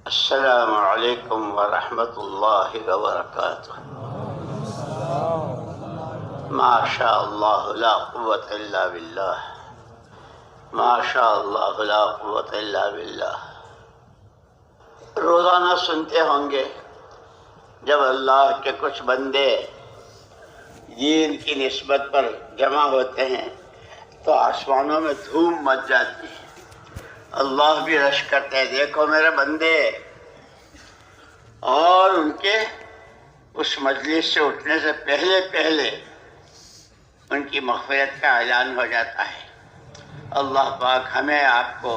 السلام علیکم ورحمۃ اللہ وبرکاتہ۔ ما شاء اللہ لا قوت الا باللہ، ما شاء اللہ لا قوت الا باللہ۔ روزانہ سنتے ہوں گے جب اللہ کے کچھ بندے دین کی نسبت پر جمع ہوتے ہیں تو آسمانوں میں دھوم مچ جاتی ہے، اللہ بھی رش کرتے ہیں، دیکھو میرے بندے، اور ان کے اس مجلس سے اٹھنے سے پہلے پہلے ان کی مغفرت کا اعلان ہو جاتا ہے۔ اللہ پاک ہمیں، آپ کو،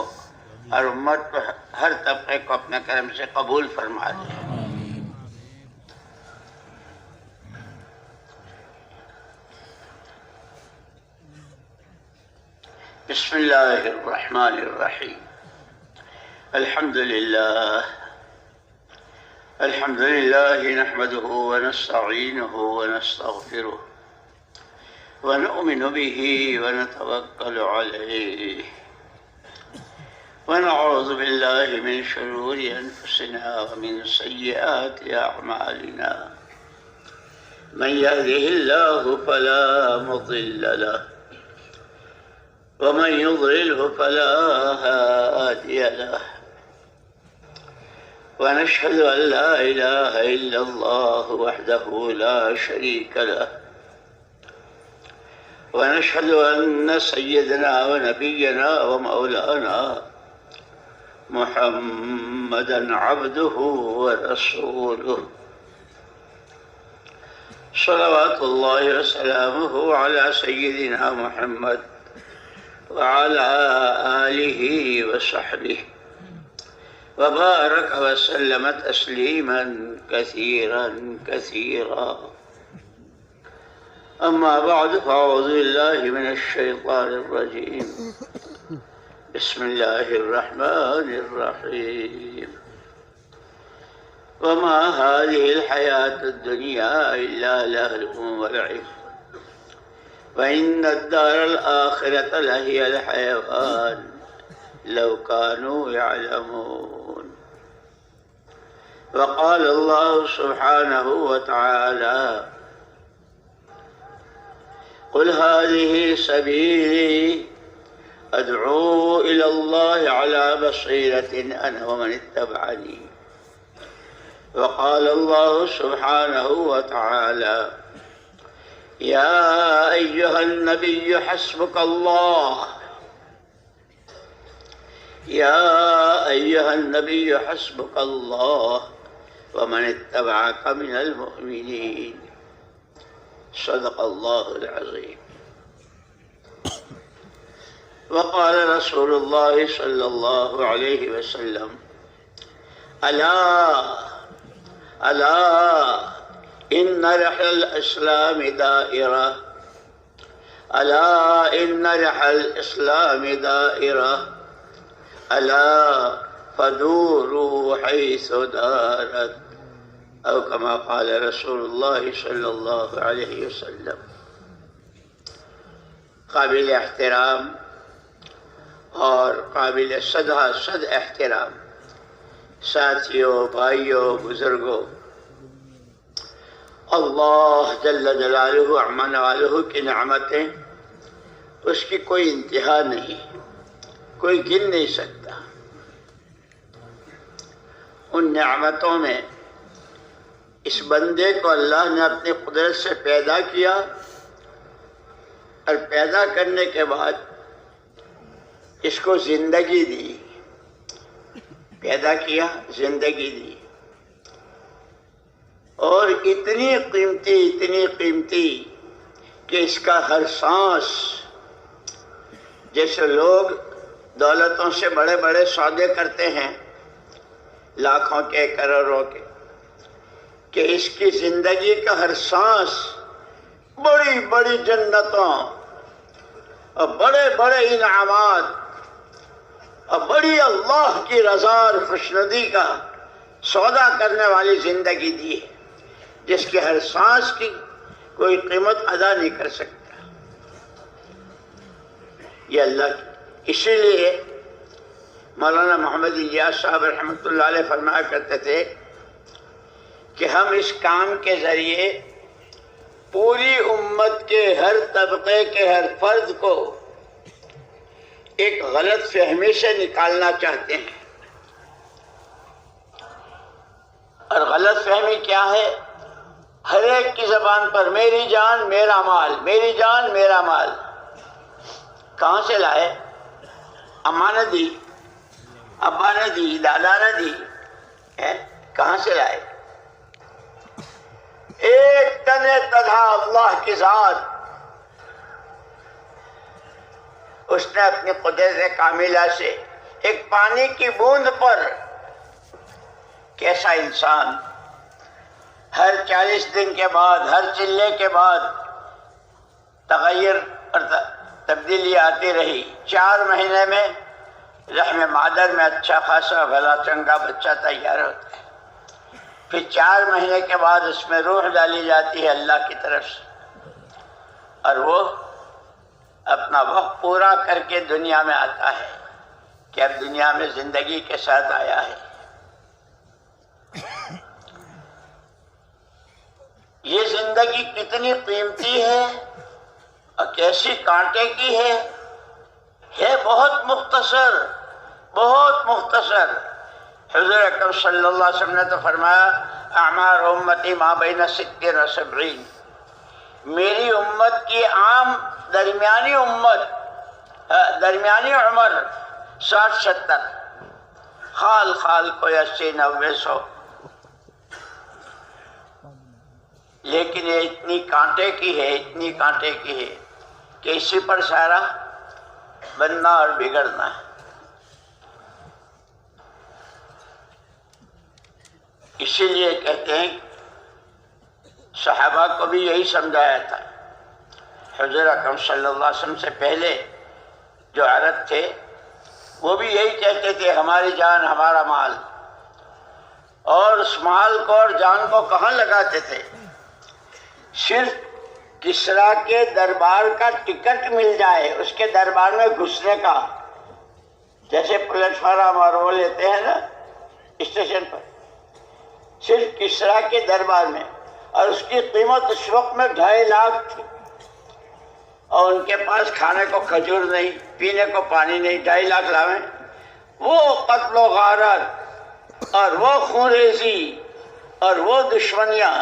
ہر امت کو، ہر طبقے کو اپنے کرم سے قبول فرما دے۔ بسم اللہ الرحمن الرحیم۔ الحمد للہ نحمده ونستعینه ونستغفره ونؤمن به ونتوکل علیہ ونعوذ باللہ من شرور انفسنا ومن سیئات اعمالنا، من يهده الله فلا مضل له ومن يضلله فلا هادي له، ونشهد أن لا إله إلا الله وحده لا شريك له، ونشهد أن سيدنا ونبينا ومولانا محمدا عبده ورسوله، صلوات الله وسلامه على سيدنا محمد وعلى آله وصحبه وبارك وسلم تسليما كثيرا كثيرا، أما بعد فأعوذ بالله من الشيطان الرجيم، بسم الله الرحمن الرحيم، وما هذه الحياة الدنيا إلا لهو ولعب وإن الدار الآخرة لهي الحيوان لو كانوا يعلمون، وقال الله سبحانه وتعالى قل هذه سبيلي أدعو إلى الله على بصيرة أنا ومن اتبعني، وقال الله سبحانه وتعالى يا أيها النبي حسبك الله، يا أيها النبي حسبك الله ومن اتبعك من المؤمنين، صدق الله العظيم۔ وقال رسول الله صلى الله عليه وسلم ألا إن رحل الإسلام دائرة، ألا إن رحل الإسلام دائرة، ألا فدوروا حيث دارت، أو كما قال رسول الله صلى الله عليه وسلم۔ قابل احترام اور قابل صد احترام ساتھیوں، بھائیوں، بزرگوں، اللہ جل جلالہ عما نوالہ کی نعمتیں، اس کی کوئی انتہا نہیں، کوئی گن نہیں سکتا۔ ان نعمتوں میں اس بندے کو اللہ نے اپنی قدرت سے پیدا کیا، اور پیدا کرنے کے بعد اس کو زندگی دی، پیدا کیا، زندگی دی، اور اتنی قیمتی کہ اس کا ہر سانس، جیسے لوگ دولتوں سے بڑے بڑے سودے کرتے ہیں، لاکھوں کے، کروڑوں کے، کہ اس کی زندگی کا ہر سانس بڑی بڑی جنتوں اور بڑے بڑے انعامات اور بڑی اللہ کی رضا اور خوشنودی کا سودا کرنے والی زندگی دی ہے، جس کی ہر سانس کی کوئی قیمت ادا نہیں کر سکتا۔ یہ اللہ کی، اسی لیے مولانا محمد الیاس صاحب رحمۃ اللہ علیہ فرمایا کرتے تھے کہ ہم اس کام کے ذریعے پوری امت کے ہر طبقے کے ہر فرد کو ایک غلط فہمی سے نکالنا چاہتے ہیں. اور غلط فہمی کیا ہے؟ ہر ایک کی زبان پر میری جان میرا مال، میری جان میرا مال. کہاں سے لائے؟ اماں نے دی، ابا نے دی، دادا نے دی، کہاں سے لائے؟ ایک تنے تنہا اللہ کی ذات، اس نے اپنی قدرت کاملہ سے ایک پانی کی بوند پر کیسا انسان ہر 40 دن کے بعد، ہر چلے کے بعد تغیر اور تبدیلی آتی رہی. 4 مہینے میں رحم مادر میں اچھا خاصا بھلا چنگا بچہ تیار ہوتا ہے. پھر 4 مہینے کے بعد اس میں روح ڈالی جاتی ہے اللہ کی طرف سے، اور وہ اپنا وقت پورا کر کے دنیا میں آتا ہے کہ اب دنیا میں زندگی کے ساتھ آیا ہے. یہ زندگی کتنی قیمتی ہے اور کیسی کانٹے کی ہے بہت مختصر، بہت مختصر. حضور اکرم صلی اللہ علیہ وسلم نے تو فرمایا اعمار امتی ما بین 60 و 70. میری امت کی عام درمیانی عمر 60-70، خال خال کوئی 80-90 100. لیکن یہ اتنی کانٹے کی ہے، اتنی کانٹے کی ہے کہ اسی پر سارا بننا اور بگڑنا ہے. اسی لیے کہتے ہیں صحابہ کو بھی یہی سمجھایا تھا. حضور اکرم صلی اللہ علیہ وسلم سے پہلے جو عرب تھے وہ بھی یہی کہتے تھے ہماری جان ہمارا مال. اور اس مال کو اور جان کو کہاں لگاتے تھے؟ صرف کسریٰ کے دربار کا ٹکٹ مل جائے، اس کے دربار میں گھسنے کا، جیسے پلیٹ فارم اور وہ لیتے ہیں نا اسٹیشن پر، صرف کسریٰ کے دربار میں. اور اس کی قیمت اس وقت میں 2.5 لاکھ تھی، اور ان کے پاس کھانے کو کھجور نہیں، پینے کو پانی نہیں. 2.5 لاکھ لاویں. وہ قتل و غارت اور وہ خونریزی اور وہ دشمنیاں،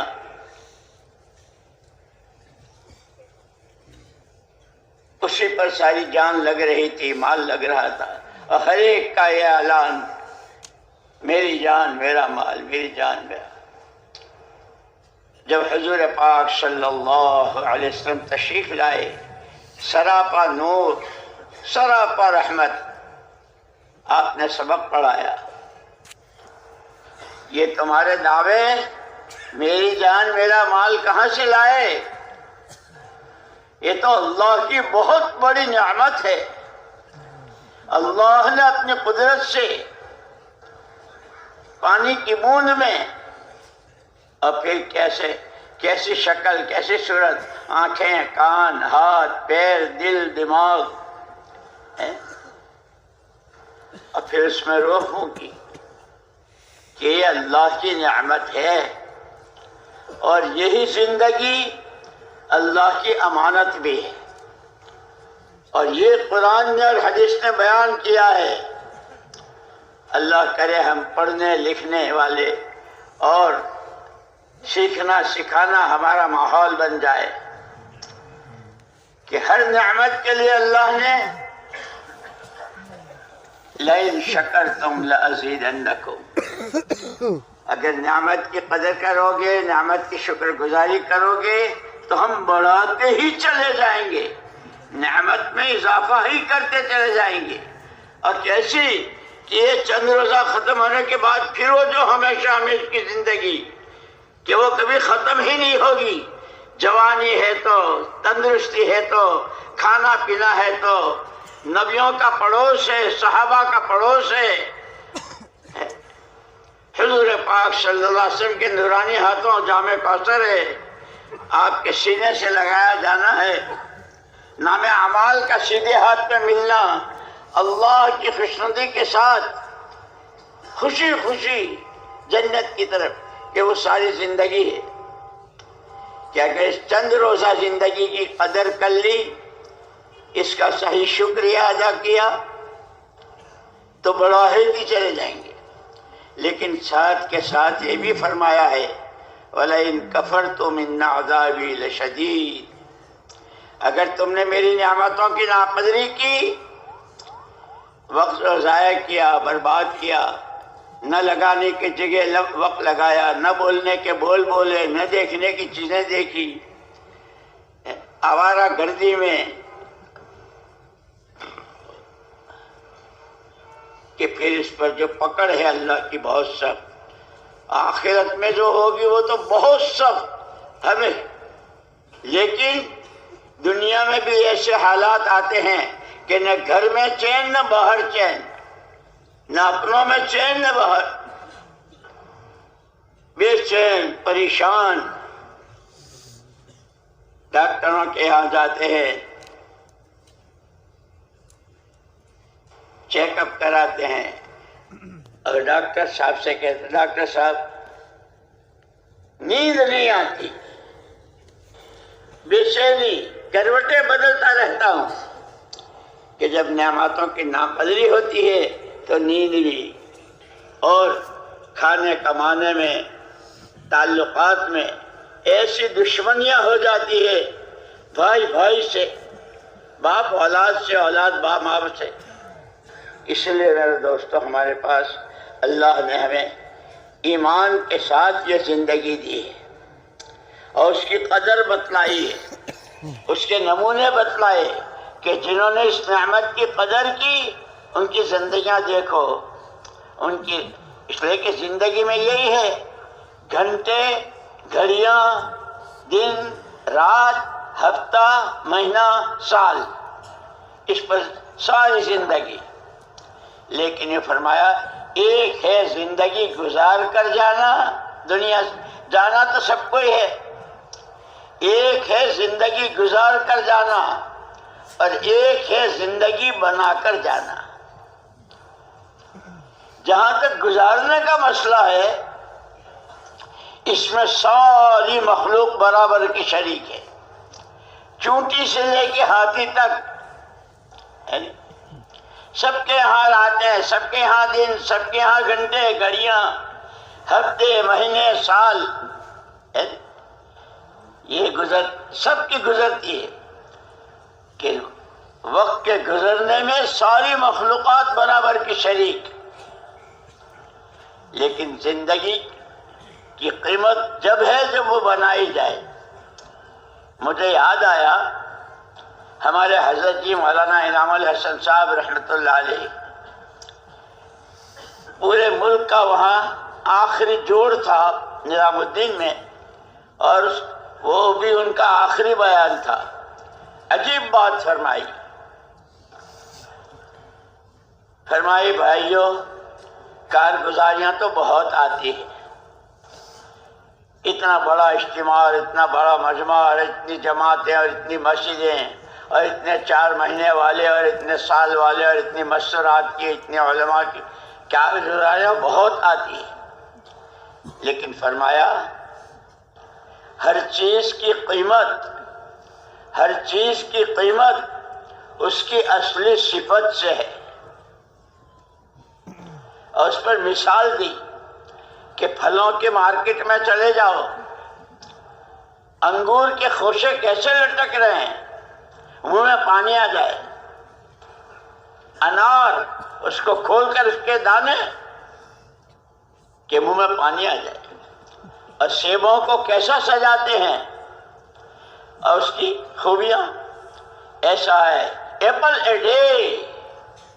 اسی پر ساری جان لگ رہی تھی، مال لگ رہا تھا. اور ہر ایک کا یہ اعلان میری جان میرا مال، میری جان میرا. جب حضور پاک صلی اللہ علیہ وسلم تشریف لائے، سراپا نور، سراپا رحمت، آپ نے سبق پڑھایا. یہ تمہارے دعوے میری جان میرا مال کہاں سے لائے؟ یہ تو اللہ کی بہت بڑی نعمت ہے. اللہ نے اپنی قدرت سے پانی کی بوند میں، اور پھر کیسی شکل، کیسی صورت، آنکھیں، کان، ہاتھ، پیر، دل، دماغ، اور پھر اس میں روح ہوگی کہ یہ اللہ کی نعمت ہے. اور یہی زندگی اللہ کی امانت بھی ہے. اور یہ قرآن نے اور حدیث نے بیان کیا ہے. اللہ کرے ہم پڑھنے لکھنے والے اور سیکھنا سکھانا ہمارا ماحول بن جائے کہ ہر نعمت کے لیے اللہ نے لَإِن شَكَرْتُمْ لَأَزِيدَنَّكُمْ، اگر نعمت کی قدر کرو گے، نعمت کی شکر گزاری کرو گے تو ہم بڑھاتے ہی چلے جائیں گے، نعمت میں اضافہ ہی کرتے چلے جائیں گے. اور کیسی کہ یہ چند روزہ ختم ہونے کے بعد پھر وہ جو ہمیشہ ہمیشہ کی زندگی کہ وہ کبھی ختم ہی نہیں ہوگی. جوانی ہے تو، تندرستی ہے تو، کھانا پینا ہے تو، نبیوں کا پڑوس ہے، صحابہ کا پڑوس ہے. حضور پاک صلی اللہ علیہ وسلم کے نورانی ہاتھوں جام کوثر ہے، آپ کے سینے سے لگایا جانا ہے. نام اعمال کا سیدھے ہاتھ پہ ملنا اللہ کی خوشنودی کے ساتھ خوشی خوشی جنت کی طرف، کہ وہ ساری زندگی ہے کہ اگر اس چند روزہ زندگی کی قدر کر لی، اس کا صحیح شکریہ ادا کیا تو بڑھاتے چلے جائیں گے۔ لیکن ساتھ کے ساتھ یہ بھی فرمایا ہے وَلَئِن كَفَرْتُمْ إِنَّ عَذَابِي لَشَدِيدٌ، اگر تم نے میری نعمتوں کی ناقدری کی، وقت ضائع کیا، برباد کیا، نہ لگانے کی جگہ وقت لگایا، نہ بولنے کے بول بولے، نہ دیکھنے کی چیزیں دیکھی، آوارہ گردی میں، کہ پھر اس پر جو پکڑ ہے اللہ کی بہت سخت، آخرت میں جو ہوگی وہ تو بہت سخت ہمیں۔ لیکن دنیا میں بھی ایسے حالات آتے ہیں کہ نہ گھر میں چین نہ باہر چین، نہ اپنوں میں چین نہ باہر، بے چین پریشان، ڈاکٹروں کے یہاں جاتے ہیں، چیک اپ کراتے ہیں، اور ڈاکٹر صاحب سے کہتے ہیں ڈاکٹر صاحب نیند نہیں آتی، بے چینی، کروٹیں بدلتا رہتا ہوں، کہ جب نعمتوں کی ناقدری ہوتی ہے تو نیند بھی، اور کھانے کمانے میں، تعلقات میں ایسی دشمنیاں ہو جاتی ہے، بھائی بھائی سے، باپ اولاد سے، اولاد باپ ماں سے۔ اس لیے میرے دوستو، ہمارے پاس اللہ نے ہمیں ایمان کے ساتھ یہ زندگی دی ہے، اور اس کی قدر بتلائی ہے، اس کے نمونے بتلائے کہ جنہوں نے اس نعمت کی قدر کی ان کی زندگیاں دیکھو، ان کی، اس لیے کہ زندگی میں یہی ہے، گھنٹے، گھڑیاں، دن، رات، ہفتہ، مہینہ، سال، اس پر ساری زندگی۔ لیکن یہ فرمایا ایک ہے زندگی گزار کر جانا، دنیا جانا تو سب کو ہی ہے، ایک ہے زندگی گزار کر جانا، اور ایک ہے زندگی بنا کر جانا۔ جہاں تک گزارنے کا مسئلہ ہے، اس میں ساری مخلوق برابر کی شریک ہے، چونٹی سے لے کے ہاتھی تک، سب کے یہاں راتیں، سب کے یہاں دن، سب کے یہاں گھنٹے، گھڑیاں، ہفتے، مہینے، سال، یہ سب کی گزرتی ہے، کہ وقت کے گزرنے میں ساری مخلوقات برابر کی شریک۔ لیکن زندگی کی قیمت جب ہے جب وہ بنائی جائے۔ مجھے یاد آیا ہمارے حضرت جی مولانا انعام الحسن صاحب رحمۃ اللہ علیہ، پورے ملک کا وہاں آخری جوڑ تھا نظام الدین میں، اور وہ بھی ان کا آخری بیان تھا۔ عجیب بات فرمائی بھائیوں، کارگزاریاں تو بہت آتی ہیں، اتنا بڑا اجتماع اور اتنا بڑا مجمع اور اتنی جماعتیں اور اتنی مسجدیں اور اتنے 4 مہینے والے اور اتنے سال والے اور اتنی مسرات کی، اتنے علماء کی کارگزاریاں بہت آتی ہیں، لیکن فرمایا ہر چیز کی قیمت اس کی اصلی صفت سے ہے، اور اس پر مثال دی کہ پھلوں کے مارکیٹ میں چلے جاؤ، انگور کے خوشے کیسے لٹک رہے ہیں، منہ میں پانی آ جائے، انار اس کو کھول کر اس کے دانے کہ منہ میں پانی آ جائے، اور سیبوں کو کیسا سجاتے ہیں، اور اس کی خوبیاں ایسا ہے، ایپل اے ڈے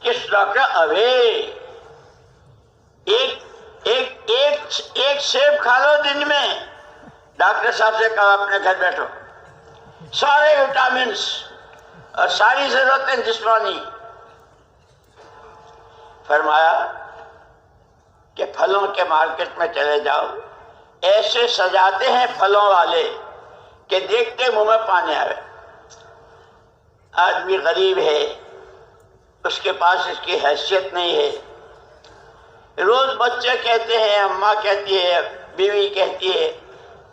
کس ڈاکٹر اوے، ایک سیب کھا لو دن میں، ڈاکٹر صاحب سے کہا اپنے گھر بیٹھو، سارے وٹامنس اور ساری ضرورتیں جسمانی۔ فرمایا کہ پھلوں کے مارکیٹ میں چلے جاؤ، ایسے سجاتے ہیں پھلوں والے کہ دیکھتے منہ میں پانی آئے۔ آدمی غریب ہے، اس کے پاس اس کی حیثیت نہیں ہے۔ روز بچے کہتے ہیں، اماں کہتی ہے، بیوی کہتی ہے،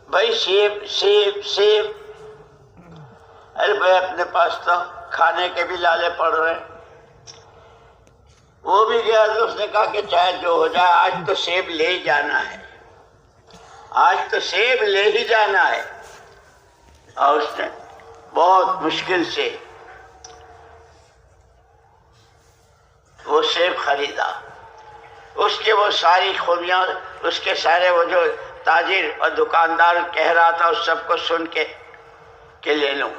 بھائی سیب سیب سیب۔ ارے بھائی اپنے پاس تو کھانے کے بھی لالے پڑ رہے ہیں۔ وہ بھی گیا تو اس نے کہا کہ چاہے جو ہو جائے، آج تو سیب لے ہی جانا ہے، آج تو سیب لے ہی جانا ہے۔ اور اس نے بہت مشکل سے وہ سیب خریدا۔ اس کے وہ ساری خوبیاں، اس کے سارے وہ جو تاجر اور دکاندار کہہ رہا تھا اس سب کو سن کے کہ لے لوں۔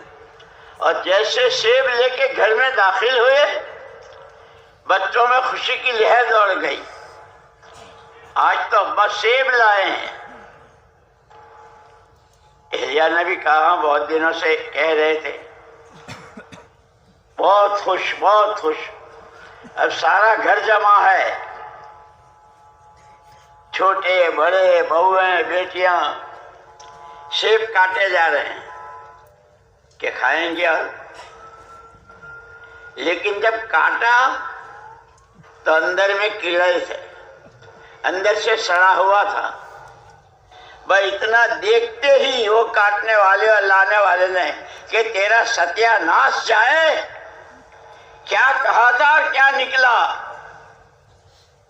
اور جیسے سیب لے کے گھر میں داخل ہوئے، بچوں میں خوشی کی لہر دوڑ گئی، آج تو ابا سیب لائے ہیں۔ احیا نے بھی کہا بہت دنوں سے کہہ رہے تھے، بہت خوش بہت خوش۔ اب سارا گھر جمع ہے، چھوٹے بڑے بہویں بیٹیاں سیب کاٹے جا رہے ہیں کہ کھائیں گے۔ اور لیکن جب کاٹا تو اندر میں کیڑے تھے، اندر سے سڑا ہوا تھا۔ بھائی اتنا دیکھتے ہی وہ کاٹنے والے اور لانے والے نے کہ تیرا ستیہ ناش جائے، کیا کہا تھا اور کیا نکلا،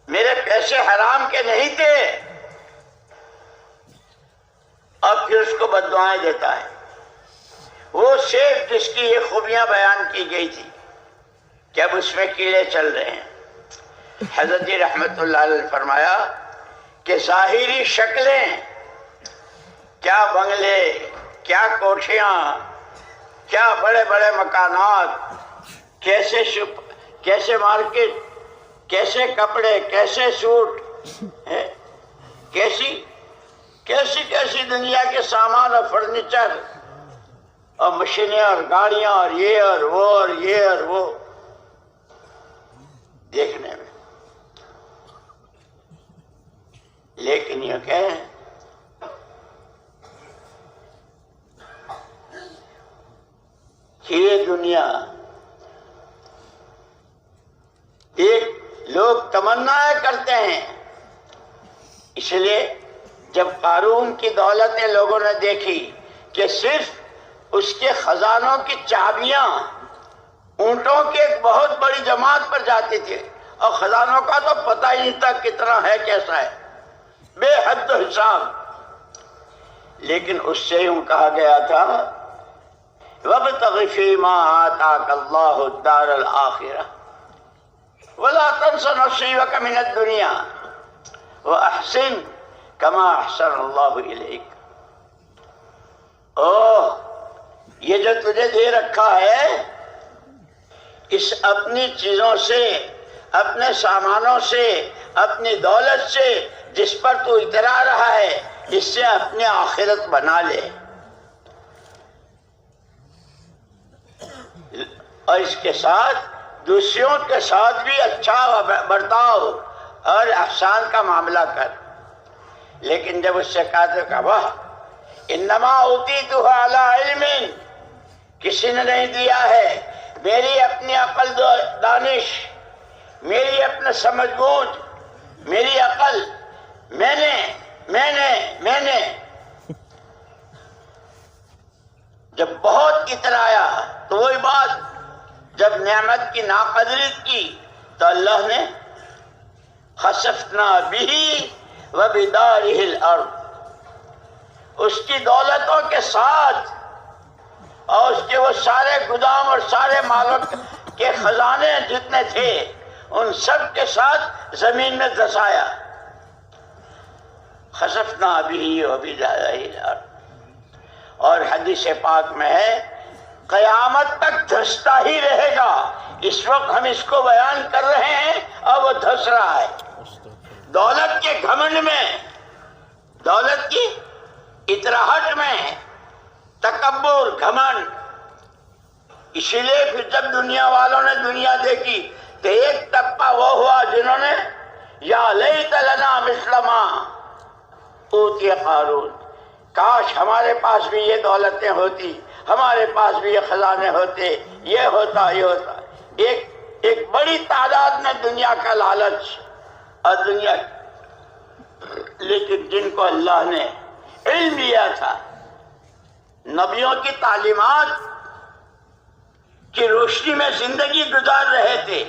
میرے پیسے حرام کے نہیں تھے۔ اور پھر اس کو بددعائیں دیتا ہے۔ وہ سیب جس کی یہ خوبیاں بیان کی گئی تھی کہ اب اس میں کیڑے چل رہے ہیں۔ حضرت جی رحمت اللہ علیہ نے فرمایا کہ ظاہری شکلیں، کیا بنگلے، کیا کوٹھیاں، کیا بڑے بڑے مکانات، کیسے مارکیٹ، کیسے کپڑے، کیسے سوٹ، کیسی دنیا کے سامان اور فرنیچر اور مشینیں اور گاڑیاں اور یہ اور وہ اور یہ اور وہ دیکھنے میں۔ لیکن یہ کہیں کہ یہ دنیا ایک لوگ تمنائیں کرتے ہیں۔ اس لیے جب قارون کی دولتیں لوگوں نے دیکھی کہ صرف اس کے خزانوں کی چابیاں اونٹوں کے ایک بہت بڑی جماعت پر جاتی تھی، اور خزانوں کا تو پتہ ہی نہیں تھا کتنا ہے کیسا ہے، بے حد حساب۔ لیکن اس سے یوں کہا گیا تھا وَابْتَغِ فِيمَا آتَاكَ اللَّهُ الدَّارَ الْآخِرَةَ وَلَا تَنْسَ نَصِيبَكَ مِنَ الدُّنْيَا وَأَحْسِنْ كَمَا أَحْسَنَ اللَّهُ إِلَيْكَ۔ یہ جو تجھے دے رکھا ہے، اس اپنی چیزوں سے، اپنے سامانوں سے، اپنی دولت سے جس پر تو اترا رہا ہے، اس سے اپنی آخرت بنا لے، اور اس کے ساتھ دوسروں کے ساتھ بھی اچھا برتاؤ اور احسان کا معاملہ کر۔ لیکن جب اس سے کہا تو کہا واہ انما اوتیتہ علی علم، کسی نے نہیں دیا ہے، میری اپنی عقل دانش، میری اپنا سمجھ بوجھ، میری عقل، میں نے جب بہت اترایا تو وہی بات، جب نعمت کی ناقدری کی تو اللہ نے خسفنا بہ وبدارہ الارض، اس کی دولتوں کے ساتھ اور اس کے وہ سارے گودام اور سارے مالوں کے خزانے جتنے تھے ان سب کے ساتھ زمین میں دھسایا۔ خسفنا بہ وبدارہ الارض۔ اور حدیث پاک میں ہے قیامت تک دھستا ہی رہے گا۔ اس وقت ہم اس کو بیان کر رہے ہیں اور وہ دھس رہا ہے، دولت کے گھمنڈ میں، دولت کی اتراہٹ میں، تکبر، گھمنڈ۔ اسی لیے پھر جب دنیا والوں نے دنیا دیکھی تو ایک طبقہ وہ ہوا جنہوں نے یا لیت لنا مثل ما اوتی قارون، کاش ہمارے پاس بھی یہ دولتیں ہوتی، ہمارے پاس بھی یہ خزانے ہوتے، یہ ہوتا۔ ایک بڑی تعداد میں دنیا کا لالچ اور دنیا، لیکن جن کو اللہ نے علم دیا تھا، نبیوں کی تعلیمات کی روشنی میں زندگی گزار رہے تھے،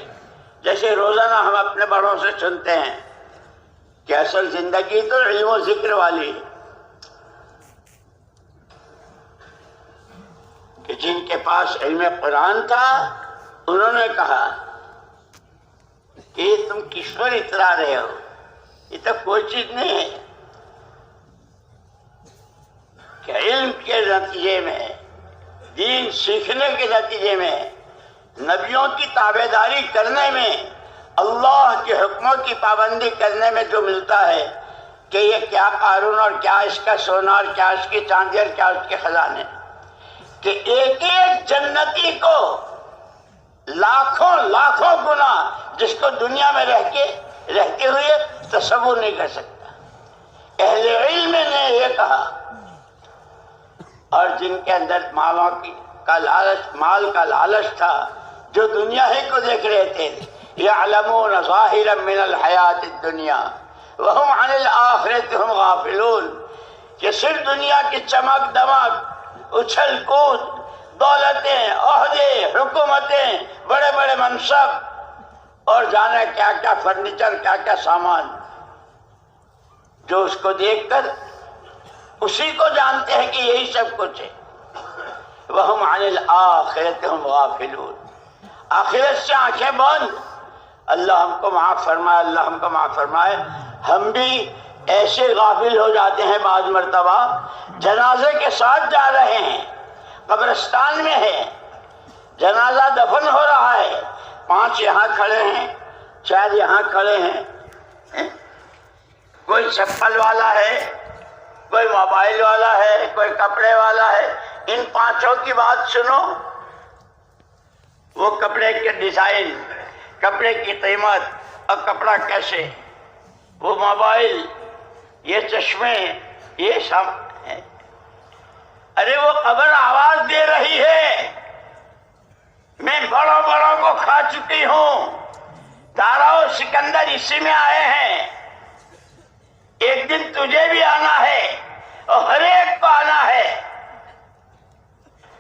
جیسے روزانہ ہم اپنے بڑوں سے سنتے ہیں کہ اصل زندگی تو علم و ذکر والی ہے، کہ جن کے پاس علم قرآن تھا انہوں نے کہا کہ تم کس پر اترا رہے ہو، یہ تو کوئی چیز نہیں ہے کہ علم کے نتیجے میں، دین سیکھنے کے نتیجے میں، نبیوں کی تابعداری کرنے میں، اللہ کے حکموں کی پابندی کرنے میں جو ملتا ہے کہ یہ کیا قارون اور کیا اس کا سونا اور کیا اس کی چاندی اور کیا اس کے خزانے، کہ ایک ایک جنتی کو لاکھوں لاکھوں گنا جس کو دنیا میں رہتے ہوئے تصور نہیں کر سکتا، اہل علم نے یہ کہا۔ اور جن کے اندر مال کا لالچ تھا، جو دنیا ہی کو دیکھ رہے تھے، یعلمون ظاہرا من الحیات الدنیا وہم عن الآخرۃ ہم غافلون، کہ صرف دنیا کی چمک دمک، اچھل کود، دولتیں، عہدے، حکومتیں، بڑے بڑے منصب اور جانے کیا کیا فرنیچر، کیا کیا سامان، جو اس کو دیکھ کر اسی کو جانتے ہیں کہ یہی سب کچھ ہے۔ وَهُمْ عَنِ الْآخِرَةِ هُمْ غَافِلُونَ، آخرت سے آنکھیں بند۔ اللہ ہم کو معاف فرمائے، اللہ ہم کو معاف فرمائے۔ ہم بھی ایسے غافل ہو جاتے ہیں بعض مرتبہ، جنازے کے ساتھ جا رہے ہیں، قبرستان میں ہے، جنازہ دفن ہو رہا ہے، 5 یہاں کھڑے ہیں، 4 یہاں کھڑے ہیں، کوئی چپل والا ہے، کوئی موبائل والا ہے، کوئی کپڑے والا ہے، ان 5 کی بات سنو، وہ کپڑے کے ڈیزائن، کپڑے کی قیمت اور کپڑا کیسے، وہ موبائل، یہ چشمے، یہ سب ہے۔ ارے وہ قبر آواز دے رہی ہے، میں بڑوں بڑوں کو کھا چکی ہوں، دارا و سکندر اسی میں آئے ہیں، ایک دن تجھے بھی آنا ہے اور ہر ایک کو آنا ہے۔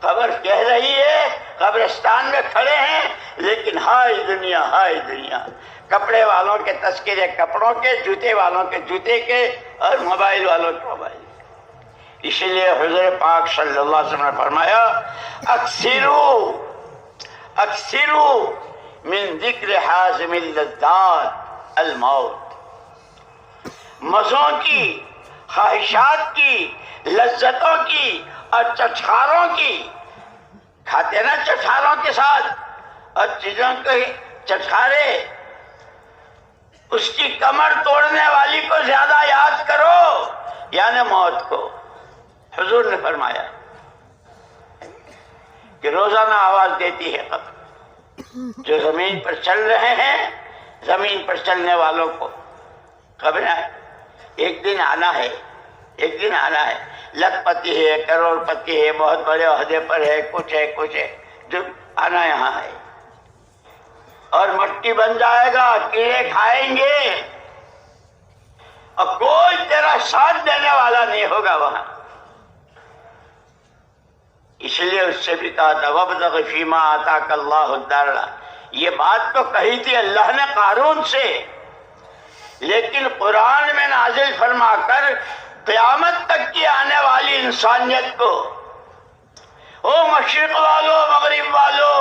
قبر کہہ رہی ہے، قبرستان میں کھڑے ہیں، لیکن ہائے دنیا، ہائے دنیا، کپڑے والوں کے تذکرے کپڑوں کے، جوتے والوں کے جوتے کے، اور موبائل والوں کے موبائل کے۔ اسی لیے حضور پاک صلی اللہ علیہ وسلم نے فرمایا، اکثروا من ذکر حازم اللذات الموت، مزوں کی، خواہشات کی، لذتوں کی اور چٹخاروں کی، کھاتے نا چٹخاروں کے ساتھ، اور چیزوں کے چٹخارے، اس کی کمر توڑنے والی کو زیادہ یاد کرو، یعنی موت کو۔ حضور نے فرمایا کہ روزانہ آواز دیتی ہے قبر، جو زمین پر چل رہے ہیں، زمین پر چلنے والوں کو قبر ایک دن آنا ہے، ایک دن آنا ہے، لکھ پتی ہے، کروڑ پتی ہے، بہت بڑے عہدے پر ہے، کچھ ہے، جو آنا یہاں ہے، اور مٹی بن جائے گا، کیڑے کھائیں گے، اور کوئی تیرا ساتھ دینے والا نہیں ہوگا وہاں۔ اس لیے اس سے بھی کہا تھا وَابْتَغِ فِيمَا آتَاكَ اللَّهُ الدَّارَ، یہ بات تو کہی تھی اللہ نے قارون سے، لیکن قرآن میں نازل فرما کر قیامت تک کی آنے والی انسانیت کو، او مشرق والو، مغرب والو،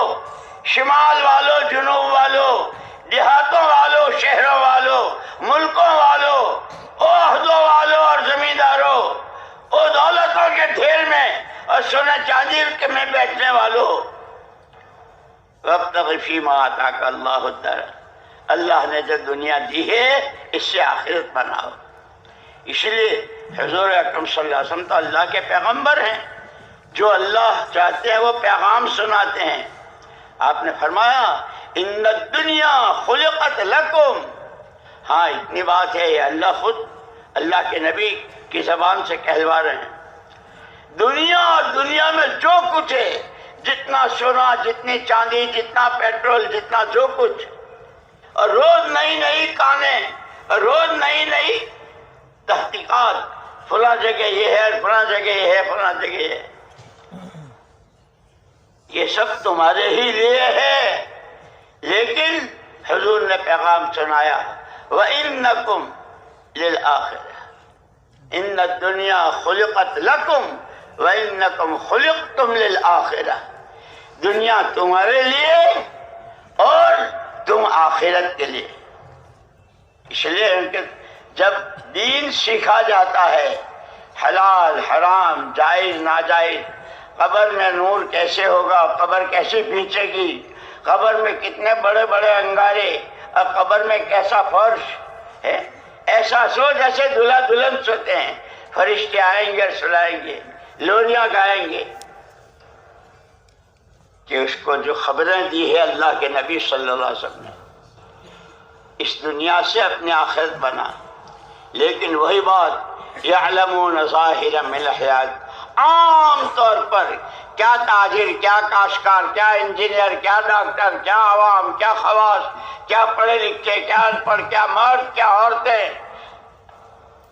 شمال والو، جنوب والو، دیہاتوں والو، شہروں والو، ملکوں والو، او عہدوں والو اور زمینداروں، او دولتوں کے ڈھیر میں اور سونے چاندی کے میں بیٹھنے والوں، وَابْتَغِ فِيمَا آتَاكَ اللَّهُ الدَّارَ، اللہ نے جو دنیا دی ہے اس سے آخرت بناؤ۔ اس لیے حضور اکرم صلی اللہ علیہ وسلم تو اللہ کے پیغمبر ہیں، جو اللہ چاہتے ہیں وہ پیغام سناتے ہیں۔ آپ نے فرمایا ان الدنیا خلقت لکم، ہاں اتنی بات ہے، یہ اللہ خود اللہ کے نبی کی زبان سے کہلوا رہے ہیں، دنیا اور دنیا میں جو کچھ ہے، جتنا سونا، جتنی چاندی، جتنا پیٹرول، جتنا جو کچھ، اور روز نئی نئی کانیں، روز نئی نئی تحقیقات، فلاں جگہ یہ ہے، فلاں جگہ یہ ہے، فلاں جگہ یہ ہے. یہ سب تمہارے ہی لیے ہے، لیکن حضور نے پیغام سنایا وَإِنَّكُمْ لِلْآخِرَةِ إِنَّ الدُّنْيَا خُلِقَتْ لَكُمْ وَإِنَّكُمْ خُلِقْتُمْ لِلْآخِرَةِ. دنیا تمہارے لیے اور تم آخرت کے لیے. اس لیے جب دین سیکھا جاتا ہے، حلال حرام، جائز ناجائز، قبر میں نور کیسے ہوگا، قبر کیسے پھینچے گی، قبر میں کتنے بڑے بڑے انگارے، اور قبر میں کیسا فرش ہے، ایسا سو جیسے دلہا دلہن سوتے ہیں. فرشتے آئیں گے، سلائیں گے، لوریاں گائیں گے. کہ اس کو جو خبریں دی ہے اللہ کے نبی صلی اللہ علیہ وسلم نے، اس دنیا سے اپنے آخرت بنا. لیکن وہی بات یعلمون ظاہرا من الحیات، عام طور پر کیا تاجر، کیا کاشتکار، کیا انجینئر، کیا ڈاکٹر، کیا عوام، کیا خواص، کیا پڑھے لکھے، کیا ان پڑھ، کیا مرد، کیا عورتیں،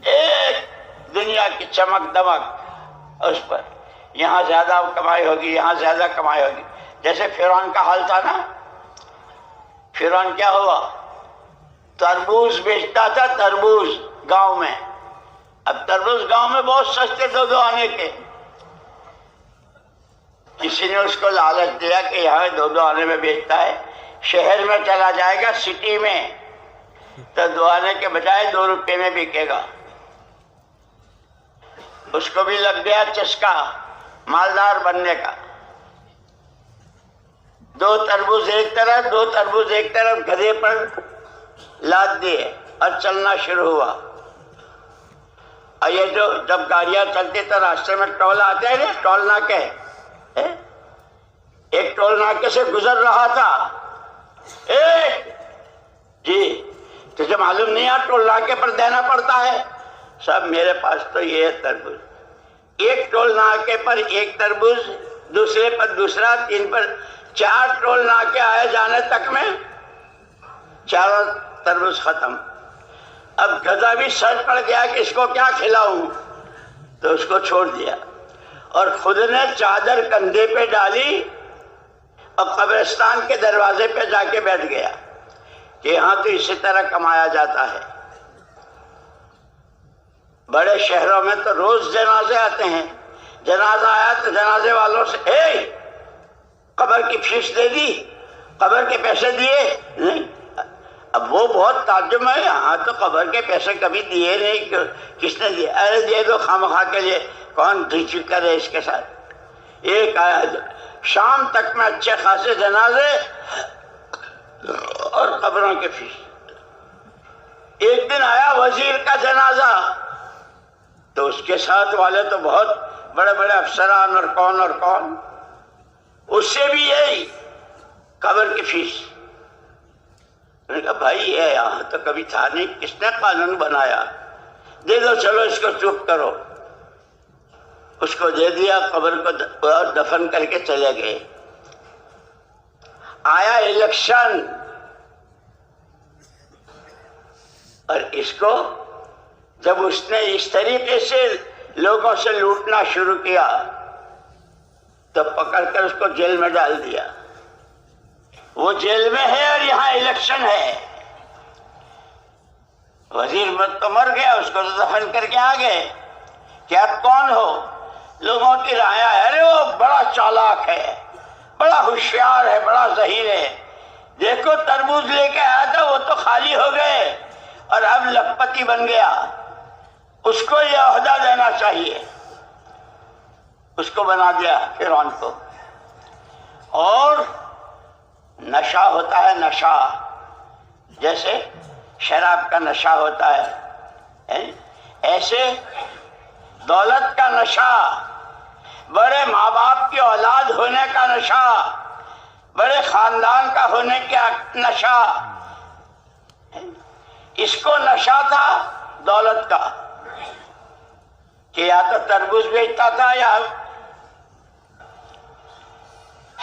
ایک دنیا کی چمک دمک اس پر. یہاں زیادہ کمائی ہوگی، یہاں زیادہ کمائی ہوگی. جیسے فرعون کا حال تھا نا، فرعون کیا ہوا، تربوز بیچتا تھا، تربوز گاؤں میں. اب تربوز گاؤں میں بہت سستے 2 آنے کے. کسی نے اس کو لالچ دیا کہ یہاں 2 آنے میں بیچتا ہے، شہر میں چلا جائے گا، سٹی میں، تو 2 آنے کے بجائے 2 روپے میں بکے گا. اس کو بھی لگ گیا چسکا مالدار بننے کا. 2 تربوز ایک طرف، 2 تربوز ایک طرف گدھے پر لاد دیے اور چلنا شروع ہوا. اور یہ جو جب گاڑیاں چلتی تو راستے میں ٹول آتے ہیں نا، ٹول ناکے، ایک ٹول ناکے سے گزر رہا تھا. جی تجھے معلوم نہیں ہے ٹول ناکے پر دینا پڑتا ہے؟ صاحب میرے پاس تو یہ ہے تربوز. ایک ٹول ناکے پر ایک تربوز، دوسرے پر دوسرا، 3 پر 4 ٹول ناکے آئے جانے تک میں 4 تربوز ختم. اب گدھا بھی سر پڑ گیا کہ اس کو کیا کھلاؤں، تو اس کو چھوڑ دیا اور خود نے چادر کندھے پہ ڈالی اور قبرستان کے دروازے پہ جا کے بیٹھ گیا کہ یہاں تو اسی طرح کمایا جاتا ہے. بڑے شہروں میں تو روز جنازے آتے ہیں. جنازہ آیا تو جنازے والوں سے قبر کی فیس دے دی، قبر کے پیسے دیے نہیں. اب وہ بہت تعجب ہے، یہاں تو قبر کے پیسے کبھی دیے نہیں، کس نے دیے؟ ارے دے دو خواہ کے لیے، کون دل چکر ہے اس کے ساتھ. ایک آیا شام تک میں اچھے خاصے جنازے اور قبروں کے فیس. ایک دن آیا وزیر کا جنازہ، تو اس کے ساتھ والے تو بہت بڑے بڑے افسران اور کون، اس سے بھی یہی قبر کی فیس. میں نے کہا بھائی یہ یہاں تو کبھی تھا نہیں، کس نے قانون بنایا؟ دے دو، چلو اس کو چپ کرو. اس کو دے دیا، قبر کو دفن کر کے چلے گئے. آیا الیکشن اور اس کو جب اس نے اس طریقے سے لوگوں سے لوٹنا شروع کیا تو پکڑ کر اس کو جیل میں ڈال دیا. وہ جیل میں ہے اور یہاں الیکشن ہے. وزیر تو مر گیا، اس کو تو دفن کر کے آ گئے کہ آپ کون ہو؟ لوگوں کی رائے ہے ارے وہ بڑا چالاک ہے، بڑا ہوشیار ہے، بڑا ذہین ہے. دیکھو تربوز لے کے آیا تھا، وہ تو خالی ہو گئے اور اب لکھپتی بن گیا. اس کو یہ عہدہ دینا چاہیے. اس کو بنا دیا فرعون کو. اور نشہ ہوتا ہے، نشہ جیسے شراب کا نشہ ہوتا ہے، ایسے دولت کا نشہ، بڑے ماں باپ کی اولاد ہونے کا نشہ، بڑے خاندان کا ہونے کا نشہ. اس کو نشہ تھا دولت کا کہ یا تو تربوز بیچتا تھا یا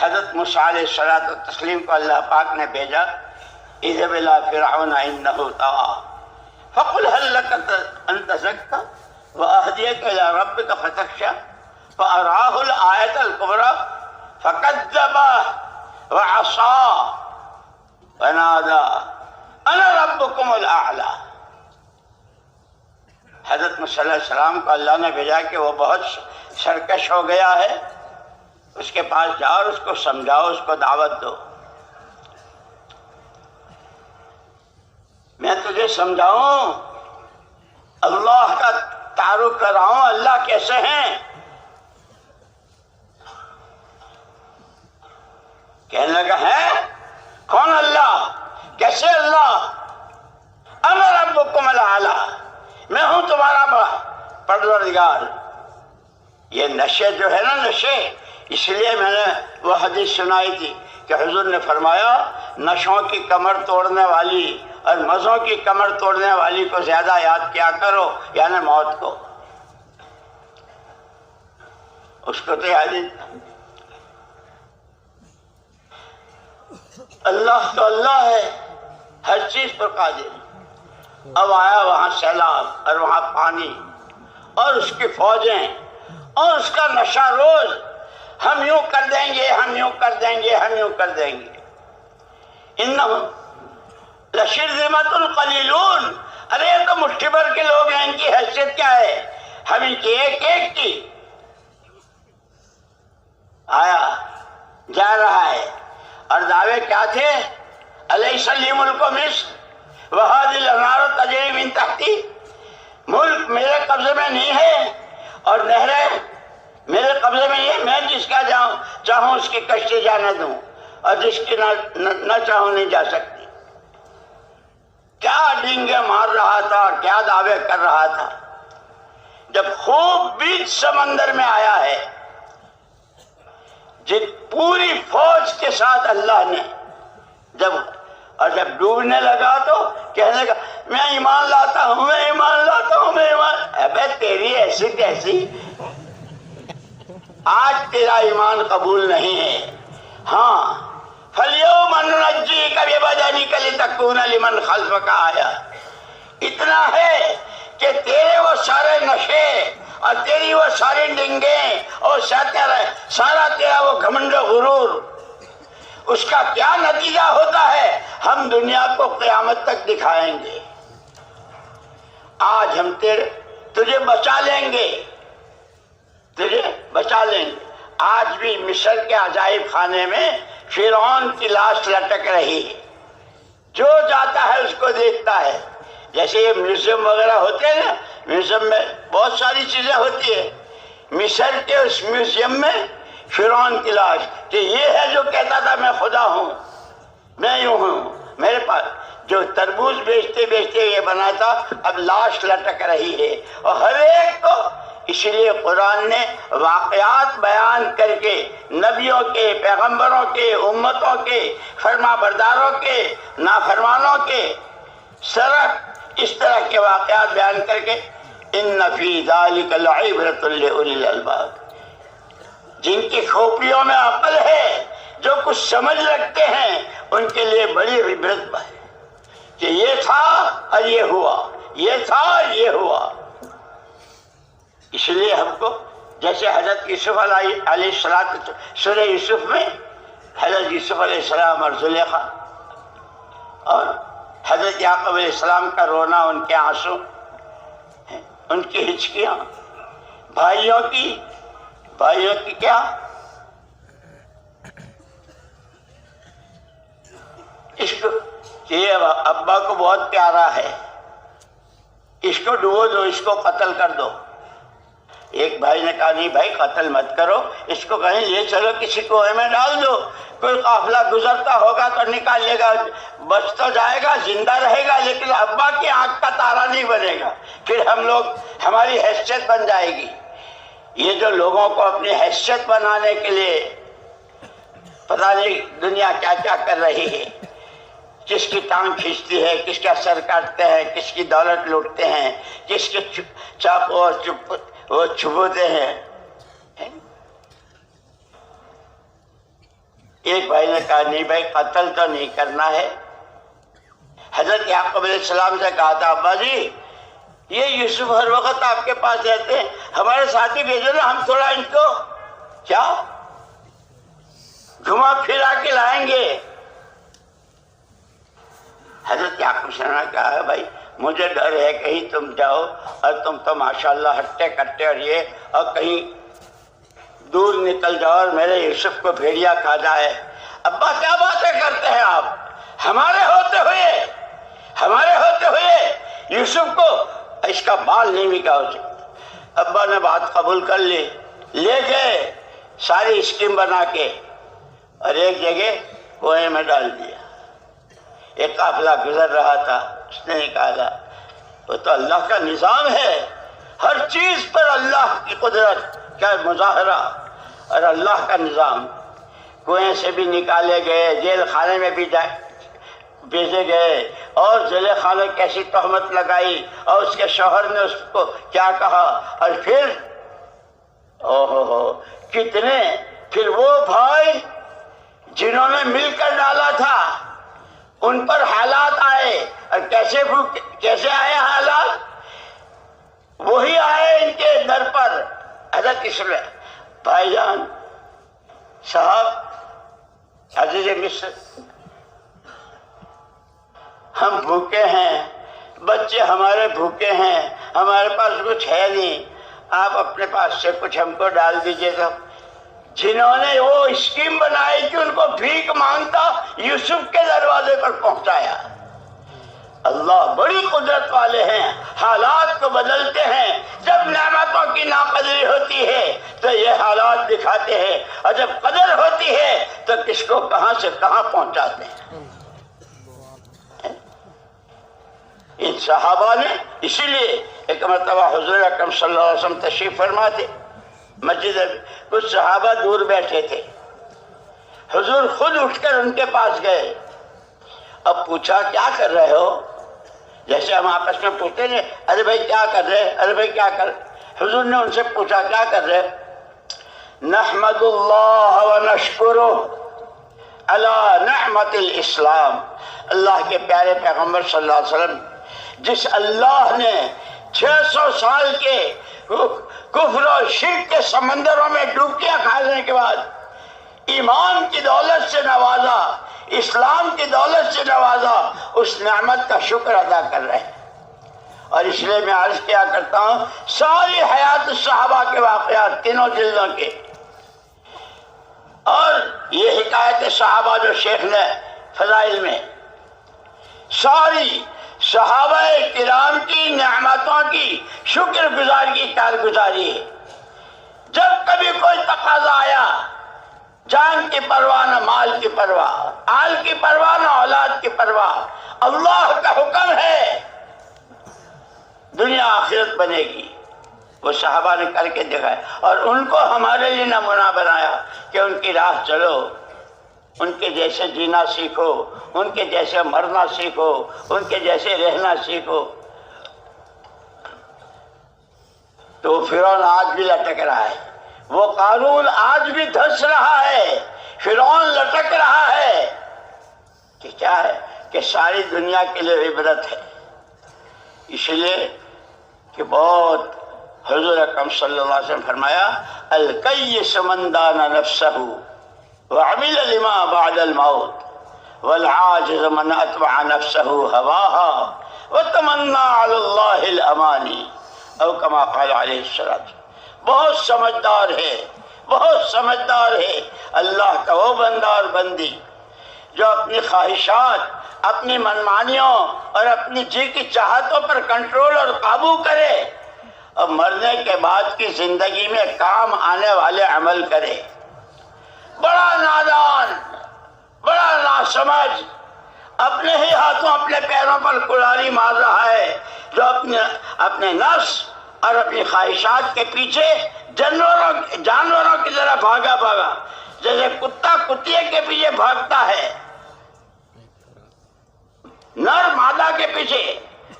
حضرت موسیٰ علیہ الصلوۃ والتسلیم کو اللہ پاک نے بھیجا، اذهب إلى فرعون إنه طغى فقل هل لك أن تزكى وأهديك إلى ربك فتخشى فأراه الآية الكبرى فكذب وعصى ونادى أنا ربكم الأعلى۔ حضرت موسیٰ علیہ السلام کو اللہ نے بھیجا کہ وہ بہت سرکش ہو گیا ہے، اس کے پاس جاؤ اور اس کو سمجھاؤ، اس کو دعوت دو۔ میں تجھے سمجھاؤں، اللہ کا تعارف کراؤں، اللہ کیسے ہیں۔ کہنے لگا ہے کون اللہ، کیسے اللہ، انا ربکم الاعلی، میں ہوں تمہارا بڑا پروردگار۔ یہ نشے جو ہے نا نشے، اس لیے میں نے وہ حدیث سنائی تھی کہ حضور نے فرمایا نشوں کی کمر توڑنے والی اور مزوں کی کمر توڑنے والی کو زیادہ یاد کیا کرو، یعنی موت کو۔ اس کو تو یاد ہی، اللہ تو اللہ ہے، ہر چیز پر قادر۔ اب آیا وہاں سیلاب اور وہاں پانی اور اس کی فوجیں اور اس کا نشہ روز، ہم یوں کر دیں گے، ہم یوں کر دیں گے، ہم یوں کر دیں گے۔ انہم لشرذمۃ قلیلون، ارے یہ تو مٹھی بھر کے لوگ ہیں، ان کی حیثیت کیا ہے، ہم ان کی ایک ایک کی۔ آیا جا رہا ہے اور دعوے کیا تھے، الیس لی ملک مصر وہذہ الانہار تجری من تحتی، ملک میرے قبضے میں نہیں ہے اور نہریں میرے قبضے میں نہیں ہے، میں جس کا چاہوں اس کی کشتی جانے دوں اور جس کی نہ چاہوں نہیں جا سکتی۔ کیا ڈینگے مار رہا تھا اور کیا دعوے کر رہا تھا، جب خوب بیچ سمندر میں آیا ہے، جب پوری فوج کے ساتھ اللہ نے جب ڈوبنے لگا تو کہنے لگا میں ایمان لاتا ہوں، میں ایمان لاتا ہوں، میں ایمان۔ ابے تیری ایسی کیسی، آج تیرا ایمان قبول نہیں ہے۔ ہاں فَالْيَوْمَ نُنَجِّيكَ بِبَدَنِكَ لِتَكُونَ لِمَنْ خَلْفَكَ آیَةً، اتنا ہے کہ تیرے وہ سارے نشے اور تیری وہ ساری ڈنگیں اور سارا تیرا وہ گھمنڈ و غرور، اس کا کیا نتیجہ ہوتا ہے ہم دنیا کو قیامت تک دکھائیں گے۔ آج ہم تجھے بچا لیں گے، تجھے بچا لیں گے۔ آج بھی مصر کے عجائب خانے میں فرعون کی لاش لٹک رہی ہے، جو جاتا ہے اس کو دیکھتا ہے۔ جیسے یہ میوزیم وغیرہ ہوتے ہیں نا، میوزیم میں بہت ساری چیزیں ہوتی ہیں، مصر کے اس میوزیم میں فرعون کی لاش، کہ یہ ہے جو کہتا تھا میں خدا ہوں، میں یوں ہوں، میرے پاس جو تربوز بیچتے بیچتے یہ بنا تھا، اب لاش لٹک رہی ہے۔ اور ہر ایک کو، اسی لیے قرآن نے واقعات بیان کر کے نبیوں کے، پیغمبروں کے، امتوں کے، فرما برداروں کے، نافرمانوں کے سرک اس طرح کے واقعات بیان کر کے ان فی ذلک لعبرۃ لأولی الالباب، جن کی کھوپڑیوں میں عقل ہے، جو کچھ سمجھ رکھتے ہیں، ان کے لیے بڑی عبرت ہے کہ یہ تھا اور یہ ہوا، یہ تھا اور یہ ہوا۔ اس لیے ہم کو جیسے حضرت یوسف علیہ السلام، سورہ یوسف میں حضرت یوسف علیہ السلام اور زلیخا اور حضرت یعقوب علیہ السلام کا رونا، ان کے آنسو، ان کی ہچکیاں، بھائیوں کی کیا، یہ ابا کو بہت پیارا ہے، اس کو ڈبو دو، اس کو قتل کر دو۔ ایک بھائی نے کہا نہیں بھائی قتل مت کرو، اس کو کہیں یہ چلو کسی کنویں میں ڈال دو، کوئی قافلہ گزرتا ہوگا تو نکال لے گا، بچ تو جائے گا، زندہ رہے گا، لیکن ابا کی آنکھ کا تارا نہیں بنے گا، پھر ہماری حیثیت بن جائے گی۔ یہ جو لوگوں کو اپنی حیثیت بنانے کے لیے پتہ نہیں دنیا کیا کیا کر رہی ہے، کس کی ٹانگ کھینچتی ہے، کس کا سر کاٹتے ہیں، کس کی دولت لوٹتے ہیں، کس کے چاقو اور وہ چھپوتے ہیں۔ ایک بھائی نے کہا نہیں بھائی قتل تو نہیں کرنا ہے. حضرت یعقوب علیہ السلام سے کہا تھا ابا جی یہ یوسف ہر وقت آپ کے پاس رہتے ہیں, ہمارے ساتھی بھیجو نا, ہم تھوڑا ان کو کیا گھما پھرا کے لائیں گے. حضرت یعقوب سے نے کہا بھائی مجھے ڈر ہے کہیں تم جاؤ اور تم تو ماشاءاللہ ہٹے کٹے اور یہ, اور کہیں دور نکل جاؤ اور میرے یوسف کو بھیڑیا کھا جائے. ابا کیا باتیں کرتے ہیں آپ, ہمارے ہوتے ہوئے یوسف کو اس کا بال نہیں بکا ہو سکتا. ابا نے بات قبول کر لی, لے گئے ساری اسکیم بنا کے اور ایک جگہ کنویں میں ڈال دیا. ایک قافلہ گزر رہا تھا, اس نے نکالا. وہ تو اللہ کا نظام ہے, ہر چیز پر اللہ کی قدرت کا مظاہرہ اور اللہ کا نظام. کنویں سے بھی نکالے گئے, جیل خانے میں بھی بھیجے گئے, اور زلیخا نے کیسی تہمت لگائی اور اس کے شوہر نے اس کو کیا کہا, اور پھر کتنے پھر وہ بھائی جنہوں نے مل کر ڈالا تھا ان پر حالات آئے, اور کیسے آئے حالات, وہی آئے ان کے در پر. حضرت اسلام بھائی جان صاحب عزیز مصر, ہم بھوکے ہیں, بچے ہمارے بھوکے ہیں, ہمارے پاس کچھ ہے نہیں, آپ اپنے پاس سے کچھ ہم کو ڈال دیجئے. تو جنہوں نے وہ اسکیم بنائی کہ ان کو بھیک مانگتا یوسف کے دروازے پر پہنچایا. اللہ بڑی قدرت والے ہیں, حالات کو بدلتے ہیں. جب نعمتوں کی ناقدری ہوتی ہے تو یہ حالات دکھاتے ہیں, اور جب قدر ہوتی ہے تو کس کو کہاں سے کہاں پہنچاتے ہیں. ان صحابہ نے اسی لیے ایک مرتبہ حضور اکرم صلی اللہ علیہ وسلم تشریف فرما تھے مسجد میں, کچھ صحابہ دور بیٹھے تھے, حضور خود اٹھ کر ان کے پاس گئے. اب پوچھا کیا کر رہے ہو, جیسے ہم آپس میں پوچھتے ہیں ارے بھائی کیا کر رہے, ارے بھائی کیا کر. حضور نے ان سے پوچھا کیا کر رہے, نحمد اللہ ونشکرہ علی نعمت الاسلام. اللہ کے پیارے پیغمبر صلی اللہ علیہ وسلم جس اللہ نے 600 سال کے کفر و شرک کے سمندروں میں ڈوبکیاں کھانے کے بعد ایمان کی دولت سے نوازا, اسلام کی دولت سے نوازا, اس نعمت کا شکر ادا کر رہے ہیں. اور اس لیے میں عرض کیا کرتا ہوں ساری حیات الصحابہ کے واقعات تینوں جلدوں کے, اور یہ حکایت صحابہ جو شیخ نے فضائل میں, ساری صحابہ کرام کی نعمتوں کی شکر گزار کی کارگزاری ہے. جب کبھی کوئی تقاضا آیا, جان کی پرواہ نہ مال کی پرواہ, آل کی پرواہ نہ اولاد کی پرواہ, اللہ کا حکم ہے دنیا آخرت بنے گی, وہ صحابہ نے کر کے دکھایا. اور ان کو ہمارے لیے نمونہ بنایا کہ ان کی راہ چلو, ان کے جیسے جینا سیکھو, ان کے جیسے مرنا سیکھو, ان کے جیسے رہنا سیکھو. تو فرعون آج بھی لٹک رہا ہے, وہ قارون آج بھی دھس رہا ہے, فرعون لٹک رہا ہے. کہ کیا ہے کہ ساری دنیا کے لیے عبرت ہے. اس لیے کہ بہت حضور اکرم صلی اللہ علیہ وسلم فرمایا الکیس من دان نفسہ وعمل لما بعد الموت والعاجز من اتبع نفسہ ہواها وتمنى علی اللہ الامانی او کما قال علیہ الصلوۃ. بہت سمجھدار ہے, بہت سمجھدار ہے اللہ کا وہ بندہ اور بندی جو اپنی خواہشات, اپنی منمانیوں اور اپنی جی کی چاہتوں پر کنٹرول اور قابو کرے, اور مرنے کے بعد کی زندگی میں کام آنے والے عمل کرے. بڑا نادان, بڑا ناسمجھ, اپنے ہی ہاتھوں اپنے پیروں پر کلہاڑی مار رہا ہے, جو اپنے نفس اور اپنی خواہشات کے پیچھے جانوروں کی طرح بھاگا, جیسے کتا کتیے کے پیچھے بھاگتا ہے, نر مادہ کے پیچھے,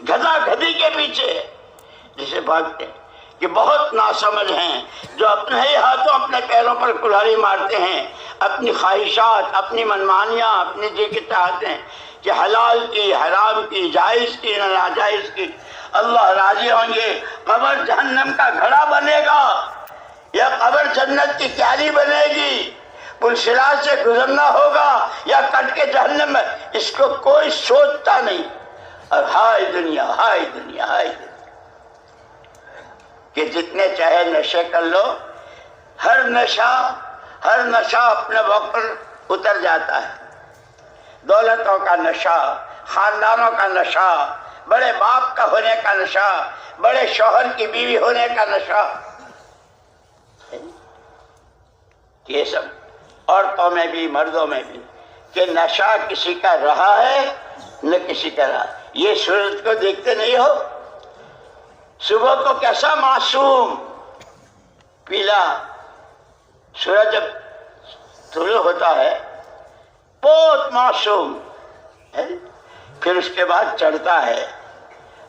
گدھا گدھی کے پیچھے جسے بھاگتے. کہ بہت ناسمجھ ہیں جو اپنے ہی ہاتھوں اپنے پیروں پر کلہاڑی مارتے ہیں، اپنی خواہشات، اپنی منمانیاں، اپنی جی کی چاہتے کہ حلال کی، حرام کی، جائز کی، ناجائز کی۔ اللہ راضی ہوں گے، قبر جہنم کا گھڑا بنے گا یا قبر جنت کی کیاری بنے گی، پل صراط سے گزرنا ہوگا یا کٹ کے جہنم میں، اس کو کوئی سوچتا نہیں۔ اور ہائے دنیا، ہائے دنیا، ہائے دنیا، کہ جتنے چاہے نشے کر لو، ہر نشہ اپنے وقت پر اتر جاتا ہے۔ دولتوں کا نشہ، خاندانوں کا نشہ، بڑے باپ کا ہونے کا نشہ، بڑے شوہر کی بیوی ہونے کا نشہ، یہ سب عورتوں میں بھی مردوں میں بھی، کہ نشہ کسی کا رہا ہے نہ کسی کا رہا۔ یہ سورج کو دیکھتے نہیں ہو، صبح کو کیسا معصوم پیلا سورج جب طلوع ہوتا ہے بہت معصوم ہے، پھر اس کے بعد چڑھتا ہے،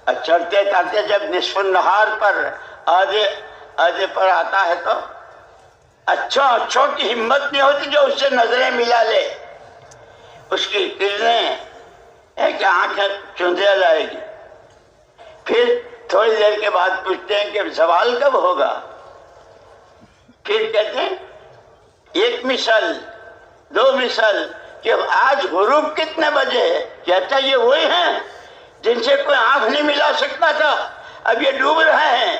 اور چڑھتے چڑھتے جب نصف النہار پر آدھے پر آتا ہے تو اچھوں کی ہمت نہیں ہوتی جو اس سے نظریں ملا لے، اس کی کرنیں ہے کہ آنکھیں چندیا جائے گی۔ پھر تھوڑی دیر کے بعد پوچھتے ہیں کہ زوال کب ہوگا، پھر کہتے ہیں ایک مثل، دو مثل، کہ آج غروب کتنے بجے ہے، کہتا یہ وہی ہیں جن سے کوئی آنکھ نہیں ملا سکتا تھا، اب یہ ڈوب رہے ہیں۔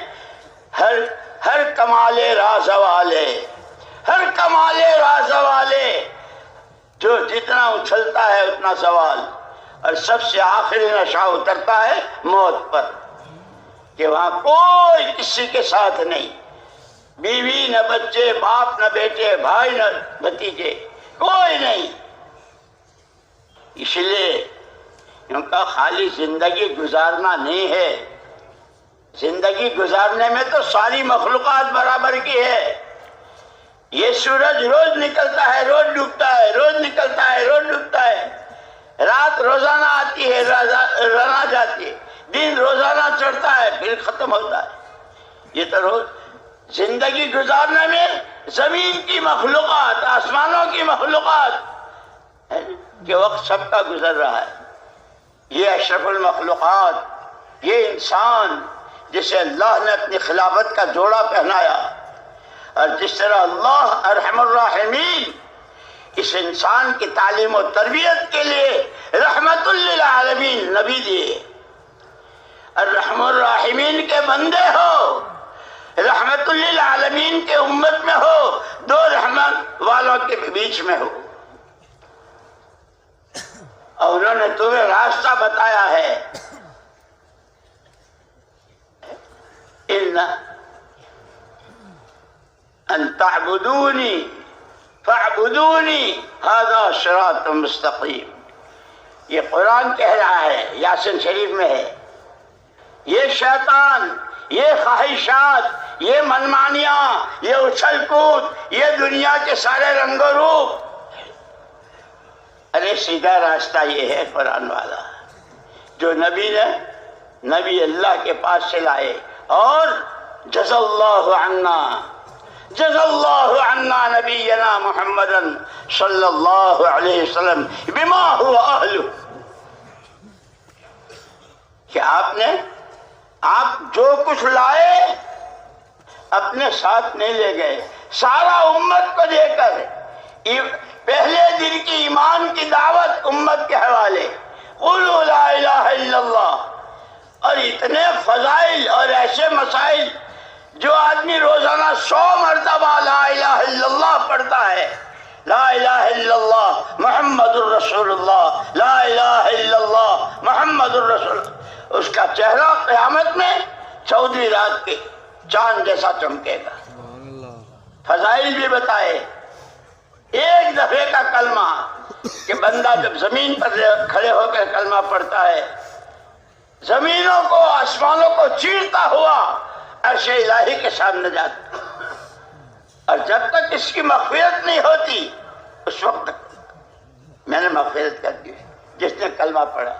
ہر کمال راز والے، ہر کمال راز والے، جو جتنا اچھلتا ہے اتنا زوال، اور سب سے آخری نشہ اترتا ہے موت پر، کہ وہاں کوئی کسی کے ساتھ نہیں، بیوی نہ بچے، باپ نہ بیٹے، بھائی نہ بھتیجے، کوئی نہیں۔ اس لیے ان کا خالی زندگی گزارنا نہیں ہے، زندگی گزارنے میں تو ساری مخلوقات برابر کی ہے۔ یہ سورج روز نکلتا ہے، روز ڈوبتا ہے، روز نکلتا ہے، روز ڈوبتا ہے، رات روزانہ آتی ہے، روزانہ جاتی ہے، دن روزانہ چڑھتا ہے پھر ختم ہوتا ہے۔ یہ تو روز زندگی گزارنے میں زمین کی مخلوقات، آسمانوں کی مخلوقات کہ وقت سب کا گزر رہا ہے۔ یہ اشرف المخلوقات، یہ انسان جسے اللہ نے اپنی خلافت کا جوڑا پہنایا، اور جس طرح اللہ ارحم الراحمین اس انسان کی تعلیم و تربیت کے لیے رحمت للعالمین نبی دیے، الرحم الراحمین کے بندے ہو، رحمت للعالمین کے امت میں ہو، دو رحمت والوں کے بیچ میں ہو، اور انہوں نے تمہیں راستہ بتایا ہے۔ ان تعبدونی فاعبدونی ھذا صراط مستقیم، یہ قرآن کہہ رہا ہے، یاسین شریف میں ہے۔ یہ شیطان، یہ خواہشات، یہ منمانیاں، یہ اچھل کود، یہ دنیا کے سارے رنگ و روپ، ارے سیدھا راستہ یہ ہے قرآن والا، جو نبی اللہ کے پاس سے لائے، اور جزا اللہ عنا نبینا محمدا صلی اللہ علیہ وسلم بما هو اہلہ، کہ آپ جو کچھ لائے اپنے ساتھ نہیں لے گئے، سارا امت کو دے کر، پہلے دن کی ایمان کی دعوت امت کے حوالے، قولوا لا الہ الا اللہ، اور اتنے فضائل اور ایسے مسائل، جو آدمی روزانہ 100 مرتبہ لا الہ الا اللہ پڑھتا ہے، لا الہ الا اللہ محمد الرسول اللہ، لا الہ الا اللہ محمد الرسول اللہ، اس کا چہرہ قیامت میں 14ویں رات کے چاند جیسا چمکے گا۔ فضائل بھی بتائے، ایک دفعے کا کلمہ کہ بندہ جب زمین پر کھڑے ہو کر کلمہ پڑھتا ہے، زمینوں کو آسمانوں کو چیرتا ہوا عرش الہی کے سامنے جاتا، اور جب تک اس کی مغفرت نہیں ہوتی اس وقت تک میں نے مغفرت کر دی۔ جس نے کلمہ پڑھا،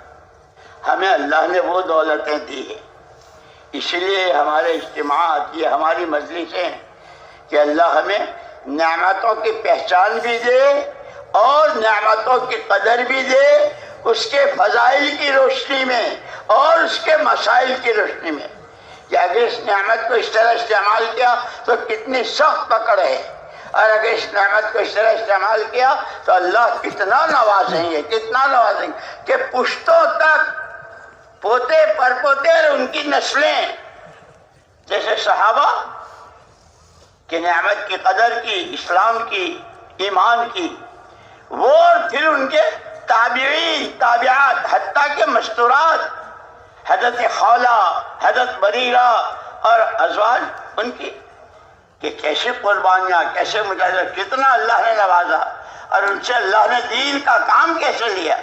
ہمیں اللہ نے وہ دولتیں دی ہیں اس لیے ہمارے اجتماعات، یہ ہماری مجلسیں، کہ اللہ ہمیں نعمتوں کی پہچان بھی دے اور نعمتوں کی قدر بھی دے، اس کے فضائل کی روشنی میں اور اس کے مسائل کی روشنی میں، کہ اگر اس نعمت کو اس طرح استعمال کیا تو کتنی سخت پکڑ ہے، اور اگر اس نعمت کو اس طرح استعمال کیا تو اللہ کتنا نوازیں گے، کتنا نوازیں گے، کہ پشتوں تک، پوتے پرپوتے اور ان کی نسلیں، جیسے صحابہ کہ نعمت کی قدر کی، اسلام کی، ایمان کی، وہ اور پھر ان کے تابعین، تابعات، حتیٰ کہ مستورات، حضرت خولہ، حضرت بریرہ اور ازواج ان کی، کہ کیسے قربانیاں، کیسے مجاہدہ، کتنا اللہ نے نوازا، اور ان سے اللہ نے دین کا کام کیسے لیا۔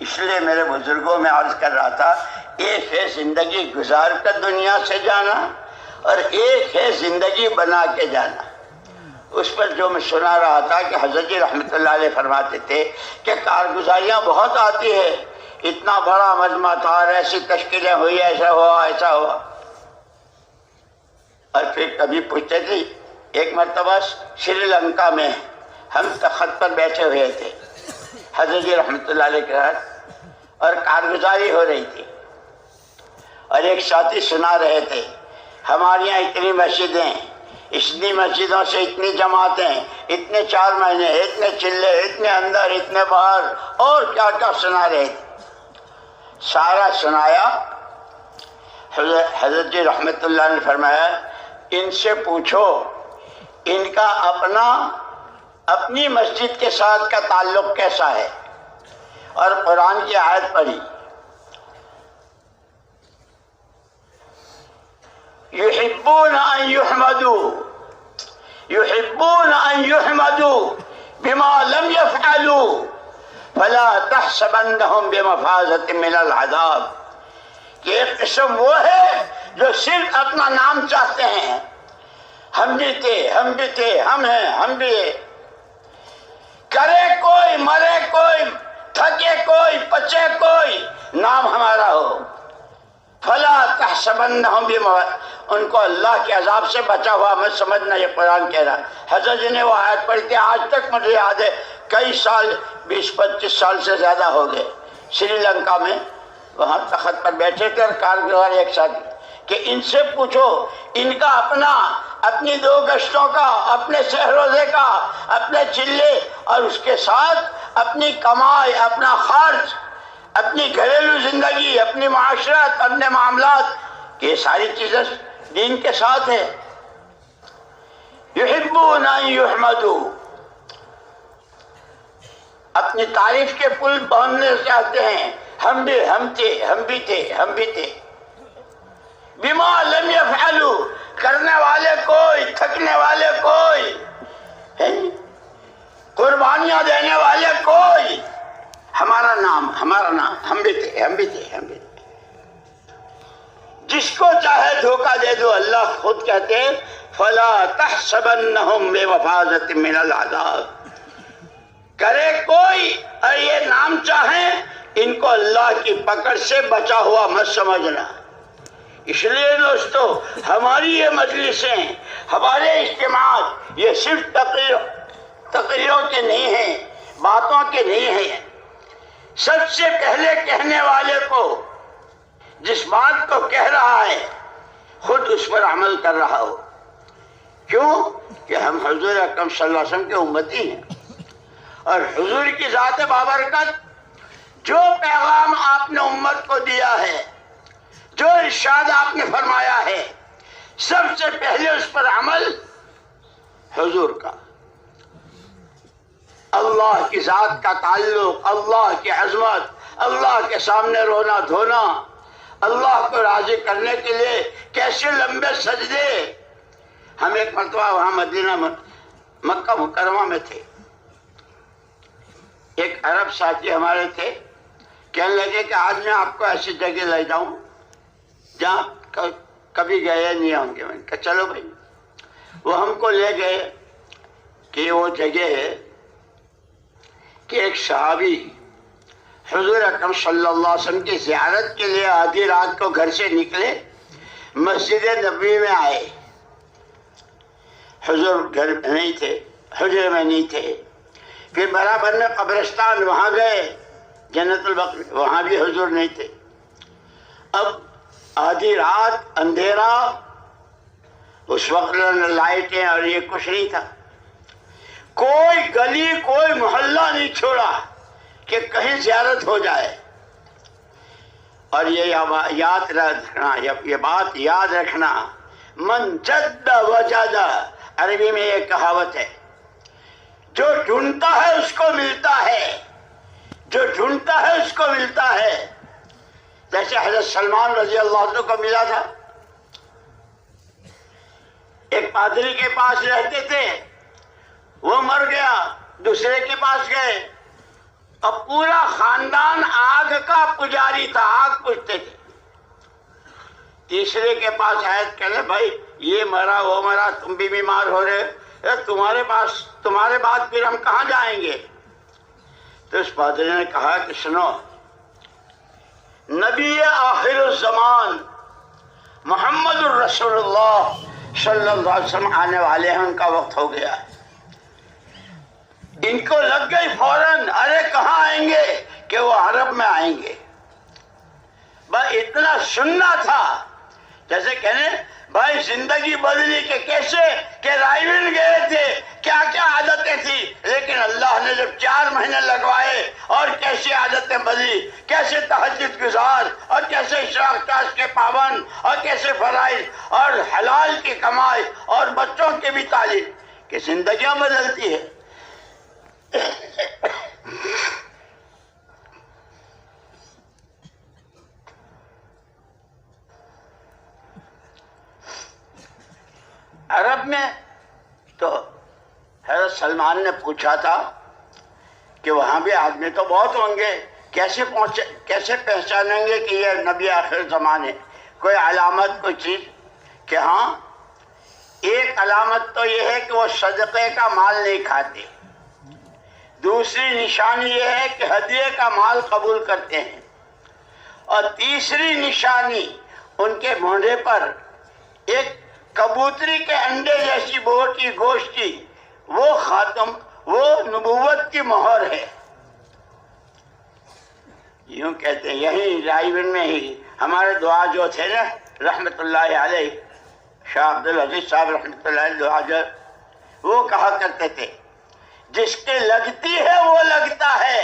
اس لیے میرے بزرگوں میں عرض کر رہا تھا، ایک ہے زندگی گزار کر دنیا سے جانا، اور ایک ہے زندگی بنا کے جانا۔ اس پر جو میں سنا رہا تھا کہ حضرت جی رحمۃ اللہ علیہ فرماتے تھے کہ کارگزاریاں بہت آتی ہے، اتنا بڑا مجمع تھا اور ایسی تشکیلیں ہوئی، ایسا ہوا، ایسا ہوا، اور پھر کبھی پوچھتے تھے، ایک مرتبہ سری لنکا میں ہم تخت پر بیٹھے ہوئے تھے حضرت جی رحمۃ اللہ علیہ کے ساتھ، اور کارگزاری ہو رہی تھی، اور ایک ساتھی سنا رہے تھے، ہمارے یہاں اتنی مسجدیں، اتنی مسجدوں سے اتنی جماعتیں، اتنے 4 مہینے، اتنے چلے، اتنے اندر، اتنے باہر، اور کیا کیا سنا رہے تھے۔ سارا سنایا، حضرت جی رحمۃ اللہ نے فرمایا، ان سے پوچھو ان کا اپنی مسجد کے ساتھ کا تعلق کیسا ہے، اور قرآن کی آیت پڑھی، يحبون أن يحمدوا بما لم يفعلوا فلا تحسبنهم بمفازة من العذاب، کہ ایک قسم وہ ہے جو صرف اپنا نام چاہتے ہیں، ہم بھی تھے، ہم بھی تھے، ہم ہیں، ہم بھی ہیں، کرے کوئی، مرے کوئی، تھکے کوئی، پچے کوئی، نام ہمارا ہو، فلا تحسبنہم ان کو اللہ کے عذاب سے بچا ہوا مت سمجھنا، یہ قرآن کہہ رہا۔ حضرت جی نے وہ آیت پڑھی تھی، آج تک مجھے یاد ہے، کئی سال، 20-25 سال سے زیادہ ہو گئے، سری لنکا میں وہاں تخت پر بیٹھے تھے، اور کارگزار ایک ساتھ، کہ ان سے پوچھو ان کا اپنی 2 گشتوں کا، اپنے سہ روزے کا، اپنے چلے، اور اس کے ساتھ اپنی کمائی، اپنا خرچ، اپنی گھریلو زندگی، اپنی معاشرت، اپنے معاملات، کہ یہ ساری چیزیں دین کے ساتھ ہے۔ یحبون ان یحمدوا، اپنی تعریف کے پل باندھنے چاہتے ہیں، ہم بھی، ہم تھے، ہم بھی تھے، ہم بھی تھے، بما لم یفعلوا، کرنے والے کوئی، تھکنے والے کوئی، قربانیاں دینے والے کوئی، ہمارا نام، ہمارا نام، ہم بھی تھے، ہم بھی تھے، ہم بھی تھے۔ جس کو چاہے دھوکہ دے دو، اللہ خود کہتے ہیں فلا تحسبنہم بمفازۃ من العذاب، کرے کوئی اور یہ نام چاہیں، ان کو اللہ کی پکڑ سے بچا ہوا مت سمجھنا۔ اس لیے دوستو، ہماری یہ مجلسیں، ہمارے اجتماعات، یہ صرف تقریروں کے نہیں ہیں، باتوں کے نہیں ہیں، سب سے پہلے کہنے والے کو، جس بات کو کہہ رہا ہے، خود اس پر عمل کر رہا ہو۔ کیوں؟ کہ ہم حضور اکرم صلی اللہ علیہ وسلم کے امتی ہیں، اور حضور کی ذات بابرکت، جو پیغام آپ نے امت کو دیا ہے، جو ارشاد آپ نے فرمایا ہے، سب سے پہلے اس پر عمل حضور کا، اللہ کی ذات کا تعلق، اللہ کی عظمت، اللہ کے سامنے رونا دھونا، اللہ کو راضی کرنے کے لیے کیسے لمبے سجدے۔ ہم ایک مرتبہ وہاں مدینہ مکہ مکرمہ میں تھے، ایک عرب ساتھی ہمارے تھے، کہنے لگے کہ آج میں آپ کو ایسی جگہ لے جاؤں جہاں کبھی گئے نہیں ہوں گے۔ میں نے کہا چلو بھائی، وہ ہم کو لے گئے کہ وہ جگہ ہے کہ ایک صحابی حضور اکرم صلی اللہ علیہ وسلم کی زیارت کے لیے آدھی رات کو گھر سے نکلے، مسجد نبوی میں آئے، حضور گھر میں نہیں تھے، حجرے میں نہیں تھے، پھر برابر میں قبرستان وہاں گئے جنت البقیع، وہاں بھی حضور نہیں تھے۔ اب آدھی رات اندھیرا، اس وقت لائٹیں اور یہ کچھ نہیں تھا، کوئی گلی کوئی محلہ نہیں چھوڑا کہ کہیں زیارت ہو جائے۔ اور یہ یاد رکھنا، یہ بات یاد رکھنا، من جد وجد، عربی میں یہ کہاوت ہے، جو ڈھونڈتا ہے اس کو ملتا ہے، جو ڈھونڈتا ہے اس کو ملتا ہے۔ جیسے حضرت سلمان رضی اللہ عنہ کو ملا تھا، ایک پادری کے پاس رہتے تھے، وہ مر گیا، دوسرے کے پاس گئے، اب پورا خاندان آگ کا پجاری تھا، آگ پوجتے تھے۔ تیسرے کے پاس آئے، کہنے بھائی یہ مرا وہ مرا، تم بھی بیمار ہو رہے، تمہارے پاس تمہارے بعد پھر ہم کہاں جائیں گے؟ تو اس پادری نے کہا کہ سنو، نبی آخر الزمان محمد الرسول اللہ صلی اللہ علیہ وسلم آنے والے ہیں، ان کا وقت ہو گیا ہے۔ ان کو لگ گئی فوراً، ارے کہاں آئیں گے کہ وہ عرب میں آئیں گے۔ بس اتنا سننا تھا، جیسے کہنے بھائی زندگی بدلی کہ کیسے کہ رائیون گئے تھے، کیا کیا عادتیں تھیں، لیکن اللہ نے جب 4 مہینے لگوائے اور کیسے عادتیں بدلی، کیسے تہجد گزار اور کیسے اشراق تاش کے پابند اور کیسے فرائض اور حلال کی کمائی اور بچوں کی بھی تعلیم، کہ زندگیاں بدلتی ہے۔ عرب میں تو حضرت سلمان نے پوچھا تھا کہ وہاں بھی آدمی تو بہت ہوں گے، کیسے پہچانیں گے کہ یہ نبی آخر زمانے، کوئی علامت کوئی چیز؟ کہ ہاں، ایک علامت تو یہ ہے کہ وہ صدقے کا مال نہیں کھاتے، دوسری نشانی یہ ہے کہ ہدیے کا مال قبول کرتے ہیں، اور تیسری نشانی ان کے مونڈے پر ایک کبوتری کے انڈے جیسی بوٹی گوشت کی وہ نبوت کی مہر ہے۔ یوں کہتے ہیں، یہی رائیون میں ہی ہمارے دعا جو تھے نا رحمت اللہ علیہ، شاہ عبدالعزیز صاحب رحمت اللہ علیہ دعا جو، وہ کہا کرتے تھے جس کے لگتی ہے وہ لگتا ہے،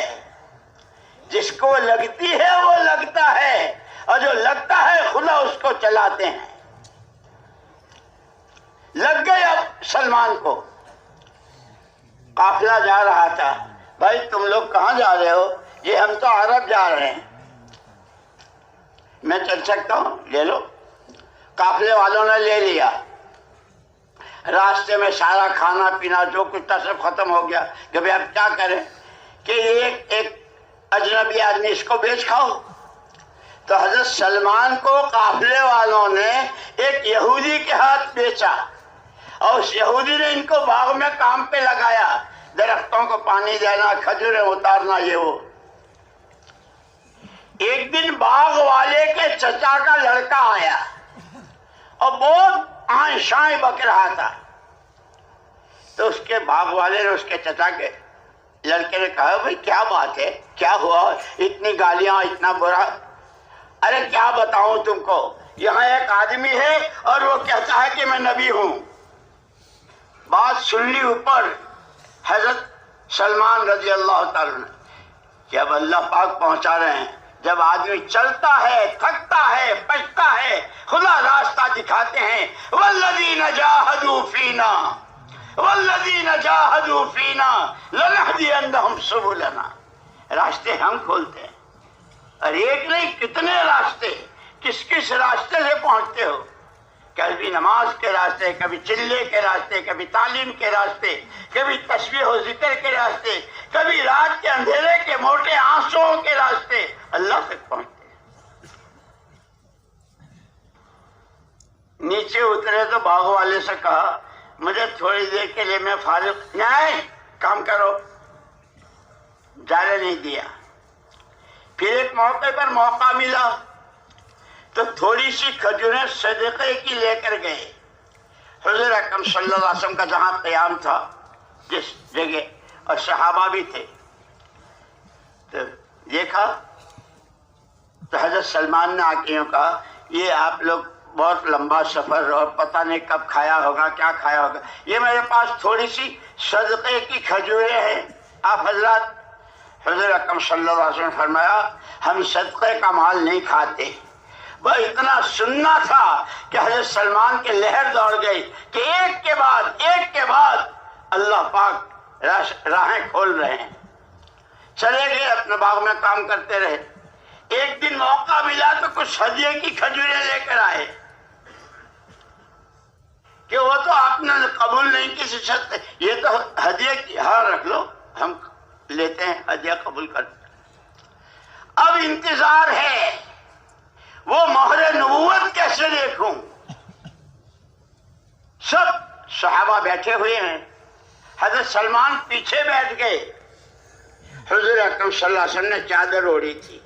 جس کو لگتی ہے وہ لگتا ہے، اور جو لگتا ہے خدا اس کو چلاتے ہیں۔ لگ گئے اب سلمان کو، قافلہ جا رہا تھا، بھائی تم لوگ کہاں جا رہے ہو؟ یہ ہم تو عرب جا رہے ہیں۔ میں چل سکتا ہوں؟ لے لو۔ قافلے والوں نے لے لیا، راستے میں سارا کھانا پینا جو کچھ تھا سب ختم ہو گیا، کہ بھائی اب کیا کریں کہ ایک اجنبی آدمی اس کو بیچ کھاؤ۔ تو حضرت سلمان کو قافلے والوں نے ایک یہودی کے ہاتھ بیچا، اور اس یہودی نے ان کو باغ میں کام پہ لگایا، درختوں کو پانی دینا، کھجوریں اتارنا، یہ وہ۔ ایک دن باغ والے کے چچا کا لڑکا آیا اور بہت آئیں شائیں بک رہا تھا، تو اس کے باغ والے نے اس کے چچا کے لڑکے نے کہا بھائی کیا بات ہے، کیا ہوا، اتنی گالیاں، اتنا برا؟ ارے کیا بتاؤں تم کو، یہاں ایک آدمی ہے اور وہ کہتا ہے کہ میں نبی ہوں۔ بات سن لی اوپر حضرت سلمان رضی اللہ تعالیٰ نے کہ اب اللہ پاک پہنچا رہے ہیں، جب آدمی چلتا ہے، تھکتا ہے، پچتا ہے، خدا راستہ دکھاتے ہیں۔ والذین جاہدوا فینا والذین جاہدوا فینا لنہدینہم سبلنا، راستے ہم کھولتے ہیں، اور ایک نہیں کتنے راستے، کس کس راستے سے پہنچتے ہو؟ کبھی نماز کے راستے، کبھی چلے کے راستے، کبھی تعلیم کے راستے، کبھی تسبیح و ذکر کے راستے، کبھی رات کے اندھیرے کے موٹے آنسوؤں کے راستے، اللہ تک پہنچتے ہیں۔ نیچے اترے تو باغ والے سے کہا مجھے تھوڑی دیر کے لیے میں فارغ، نہیں کام کرو، جانے نہیں دیا۔ پھر ایک موقع پر موقع ملا تو تھوڑی سی کھجوریں صدقے کی لے کر گئے. حضور اکرم صلی اللہ علیہ وسلم کا جہاں قیام تھا جس جگہ اور صحابہ بھی تھے تو دیکھا تو حضرت سلمان نے آ کے یوں کہا یہ آپ لوگ بہت لمبا سفر اور پتہ نہیں کب کھایا ہوگا کیا کھایا ہوگا, یہ میرے پاس تھوڑی سی صدقے کی کھجوریں ہیں. آپ حضرات حضور اکرم صلی اللہ علیہ وسلم نے فرمایا ہم صدقے کا مال نہیں کھاتے. وہ اتنا سننا تھا کہ حضرت سلمان کے لہر دوڑ گئی کہ ایک کے بعد اللہ پاک راہیں کھول رہے ہیں. چلے گئے اپنے باغ میں کام کرتے رہے. ایک دن موقع ملا تو کچھ ہدیے کی کھجوریں لے کر آئے کہ وہ تو آپ نے قبول نہیں کسی شخص, یہ تو ہدیے کی, ہاں رکھ لو ہم لیتے ہیں ہدیہ قبول کرتے. اب انتظار ہے وہ مہر نبوت کیسے دیکھوں. سب صحابہ بیٹھے ہوئے ہیں, حضرت سلمان پیچھے بیٹھ گئے. حضور اکرم صلی اللہ علیہ وسلم نے چادر اوڑھی تھی.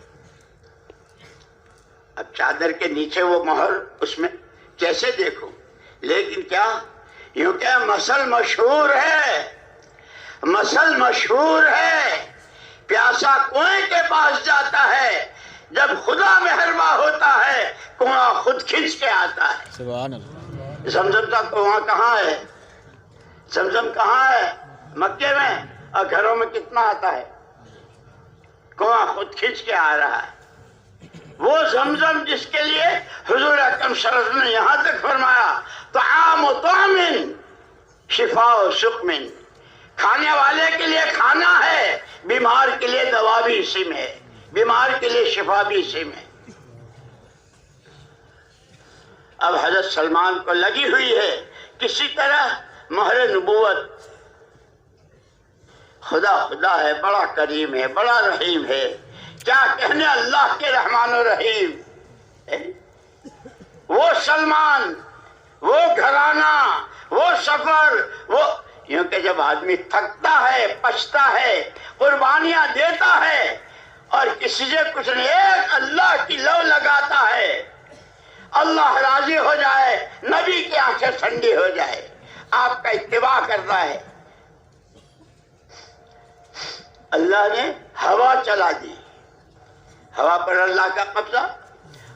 اب چادر کے نیچے وہ مہر اس میں کیسے دیکھوں. لیکن کیا یوں کہ مسل مشہور ہے پیاسا کنویں کے پاس جاتا ہے, جب خدا مہربان ہوتا ہے کنواں خود کھنچ کے آتا ہے. سبحان اللہ. زمزم کا کنواں کہاں ہے؟ زمزم کہاں ہے؟ مکے میں. اور گھروں میں کتنا آتا ہے؟ کنواں خود کھنچ کے آ رہا ہے. وہ زمزم جس کے لیے حضور اکرم صلی اللہ علیہ وسلم نے یہاں تک فرمایا طعام و طعم شفاء و سقم, کھانے والے کے لیے کھانا ہے, بیمار کے لیے دوا بھی اسی میں ہے, بیمار کے لیے شفا بھی اسی میں. اب حضرت سلمان کو لگی ہوئی ہے کسی طرح مہر نبوت. خدا ہے, بڑا کریم ہے, بڑا رحیم ہے. کیا کہنے اللہ کے رحمان و رحیم. وہ سلمان, وہ گھرانہ, وہ سفر, وہ یوں کہ جب آدمی تھکتا ہے, پچھتا ہے, قربانیاں دیتا ہے اور کسی سے کچھ نہیں, ایک اللہ کی لو لگاتا ہے, اللہ راضی ہو جائے, نبی کی آنکھیں ٹھنڈی ہو جائے, آپ کا اتباع کرتا ہے. اللہ نے ہوا چلا دی, ہوا پر اللہ کا قبضہ.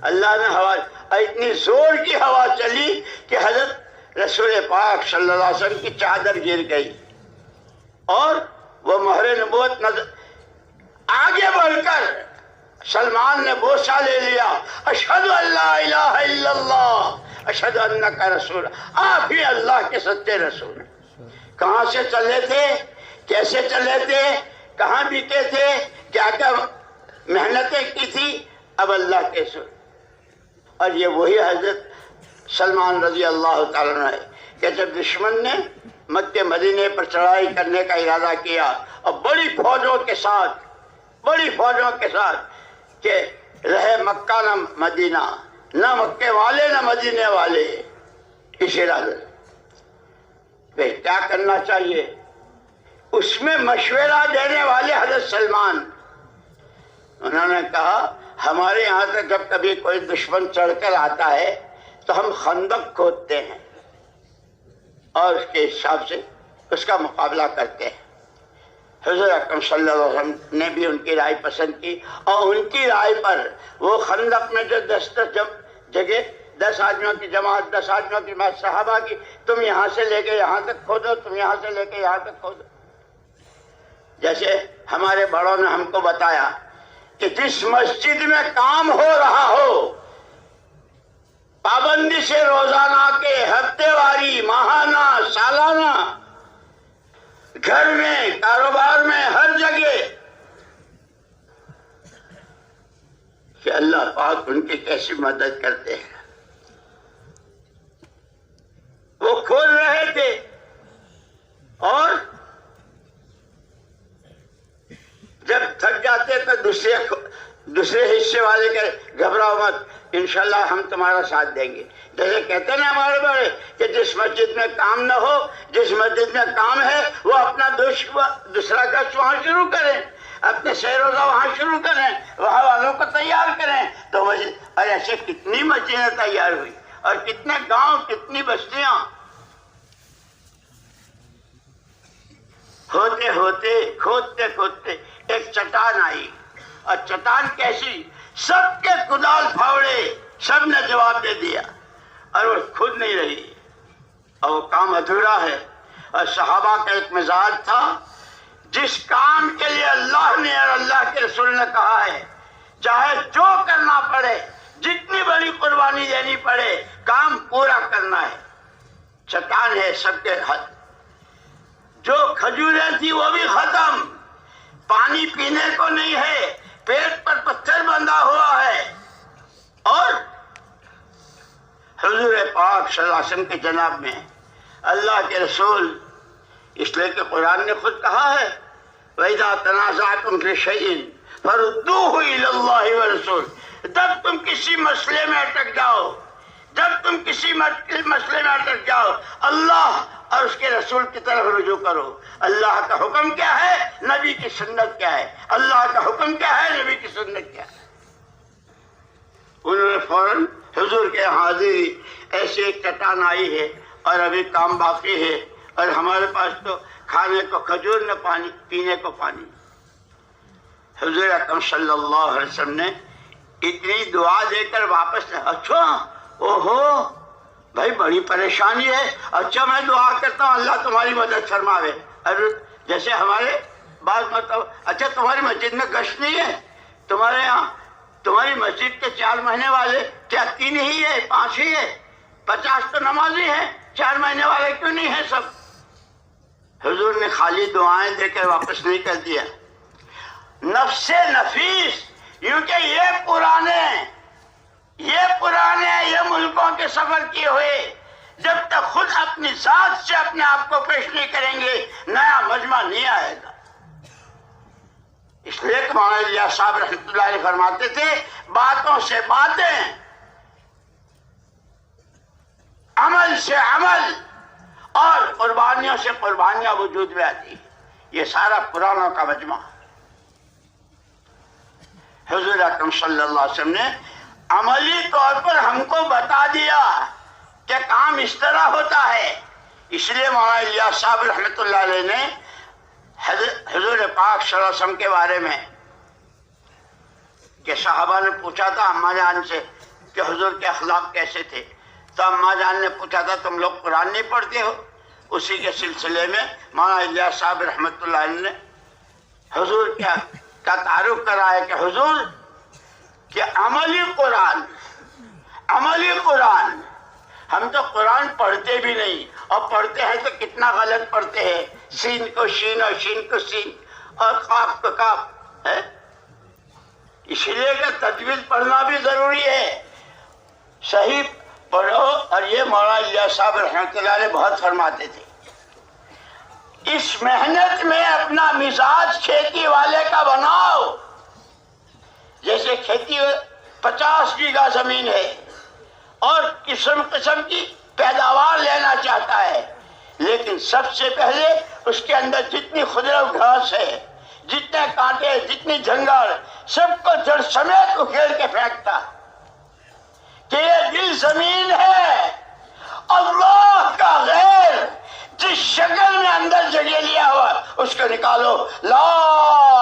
اللہ نے ہوا, اتنی زور کی ہوا چلی کہ حضرت رسول پاک صلی اللہ علیہ وسلم کی چادر گر گئی اور وہ مہر نبوت نظر. آگے بڑھ کر سلمان نے بوسہ لے لیا, اشہد ان لا الہ الا اللہ اشہد انک رسول, آپ ہی اللہ کے سچے رسول. کہاں سے چلے تھے, کیسے چلے تھے, کہاں بیتے تھے, کیا کیا محنتیں کی تھی, اب اللہ کے رسول. اور یہ وہی حضرت سلمان رضی اللہ تعالیٰ عنہ ہے کہ جب دشمن نے مکہ مدینے پر چڑھائی کرنے کا ارادہ کیا اور بڑی فوجوں کے ساتھ کہ رہے مکہ نہ مدینہ, نہ مکے والے نہ مدینے والے, اس ارادے پہ کیا کرنا چاہیے, اس میں مشورہ دینے والے حضرت سلمان. انہوں نے کہا ہمارے یہاں سے جب کبھی کوئی دشمن چڑھ کر آتا ہے تو ہم خندق کھودتے ہیں اور اس کے حساب سے اس کا مقابلہ کرتے ہیں. حضور اکرم صلی اللہ علیہ وسلم نے بھی ان کی رائے پسند کی اور ان کی رائے پر وہ خندق میں جو 10 جگہ 10 آدمیوں کی جماعت, 10 آدمیوں کی جماعت صحابہ کی, تم یہاں سے لے کے یہاں تک کھودو, تم یہاں سے لے کے یہاں تک کھودو. جیسے ہمارے بڑوں نے ہم کو بتایا کہ جس مسجد میں کام ہو رہا ہو, پابندی سے روزانہ کے, ہفتے واری, ماہانہ, سالانہ, گھر میں, کاروبار میں, ہر جگہ, کہ اللہ پاک ان کی کیسی مدد کرتے ہیں. وہ کھول رہے تھے اور جب تھک جاتے تو دوسرے حصے والے کے گھبراؤ مت, انشاءاللہ ہم تمہارا ساتھ دیں گے. جیسے کہتے ہیں نا ہمارے بڑے کہ جس مسجد میں کام نہ ہو, جس مسجد میں کام ہے وہ اپنا دوسرا گشت وہاں شروع کریں. اپنے شہر روزہ وہاں شروع کریں، وہاں والوں کو تیار کریں تو مسجد، اور ایسے کتنی مسجدیں تیار ہوئی اور کتنے گاؤں، کتنی بستیاں. ہوتے ہوتے کھودتے کھودتے ایک چٹان آئی، اور چٹان کیسی؟ سب کے کدال پھاوڑے، سب نے جواب دے دیا اور وہ کھود نہیں رہی، اور وہ کام ادھورا ہے. اور صحابہ کا ایک مزاج تھا، جس کام کے لیے اللہ نے اور اللہ کے رسول نے کہا ہے چاہے جو کرنا پڑے، جتنی بڑی قربانی دینی پڑے، کام پورا کرنا ہے. چٹان ہے سب کے حد. جو کھجوریں تھی وہ بھی ختم، پانی پینے کو نہیں ہے، پیٹ پر پتھر بندھا ہوا ہے. اور حضور پاک صلی اللہ علیہ وسلم کے جناب میں اللہ کے رسول، اس لیے کہ قرآن نے خود کہا ہے وَإِذَا تَنَازَعْتُمْ فِي شَيْءٍ فَرُدُّوهُ إِلَى اللَّهِ وَالرَّسُولِ. جب تم کسی مسئلے میں اٹک جاؤ، جب تم کسی مسئلے میں اٹک جاؤ، اللہ اور اس کے رسول کی طرف رجوع کرو. اللہ کا حکم کیا ہے، نبی کی سنت کیا ہے. اللہ کا حکم کیا ہے، نبی کی سنت کیا ہے. انہوں نے فوراً حضور کے حاضری، ایسے ایک چٹان آئی ہے اور ابھی کام باقی ہے، اور ہمارے پاس تو کھانے کو کھجور نہ پانی، پینے کو پانی. حضور اکرم صلی اللہ علیہ وسلم نے اتنی دعا دے کر واپس، اچھا اوہو بھائی بڑی پریشانی ہے، اچھا میں دعا کرتا ہوں اللہ تمہاری مدد فرماوے. اور جیسے ہمارے بعض مطلب، اچھا تمہاری مسجد میں گشت نہیں ہے، تمہارے یہاں تمہاری مسجد کے 4 مہینے والے کیا 3 ہی ہے، 5 ہی ہے، 50 تو نمازی ہیں، 4 مہینے والے کیوں نہیں ہیں سب؟ حضور نے خالی دعائیں دے کر واپس نہیں کر دیا. نفس نفیس، یوں کہ یہ پرانے یہ ملکوں کے سفر کیے ہوئے جب تک خود اپنی ذات سے اپنے آپ کو پیش نہیں کریں گے، نیا مجمع نہیں آئے گا. اس لیے کہ مولانا الیاس صاحب رحمۃ اللہ علیہ فرماتے تھے باتوں سے باتیں، عمل سے عمل اور قربانیوں سے قربانیاں وجود میں آتی. یہ سارا پرانوں کا مجمع. حضور اکرم صلی اللہ علیہ وسلم نے عملی طور پر ہم کو بتا دیا کہ کام اس طرح ہوتا ہے. اس لیے مولانا الیاس صاحب رحمۃ اللہ علیہ نے حضور پاک صلی اللہ علیہ وسلم کے بارے میں، کہ صحابہ نے پوچھا تھا اماں جان سے کہ حضور کے اخلاق کیسے تھے، تو اماں جان نے پوچھا تھا تم لوگ قرآن نہیں پڑھتے ہو؟ اسی کے سلسلے میں مولانا الیاس صاحب رحمۃ اللہ علیہ نے حضور کا تعارف کرا ہے کہ حضور کہ عملی قرآن، ہم تو قرآن پڑھتے بھی نہیں، اور پڑھتے ہیں تو کتنا غلط پڑھتے ہیں، سین کو شین اور شین کو سین اور قاف کو قاف ہے. اس لیے کہ تجوید پڑھنا بھی ضروری ہے، صحیح پڑھو. اور یہ مولانا الیاس صاحب رحمۃ اللہ علیہ بہت فرماتے تھے اس محنت میں اپنا مزاج کھیتی والے کا بناؤ. جیسے کھیتی 50 بیگھہ زمین ہے اور قسم قسم کی پیداوار لینا چاہتا ہے، لیکن سب سے پہلے اس کے اندر جتنی خضر گھاس ہے، جتنے کانٹے، جتنی جھنگل، سب کو جڑ سمیت اکھیڑ کے پھینکتا کہ یہ دل زمین ہے، اللہ کا غیر جس شکل میں اندر جگہ لیا ہوا اس کو نکالو. لا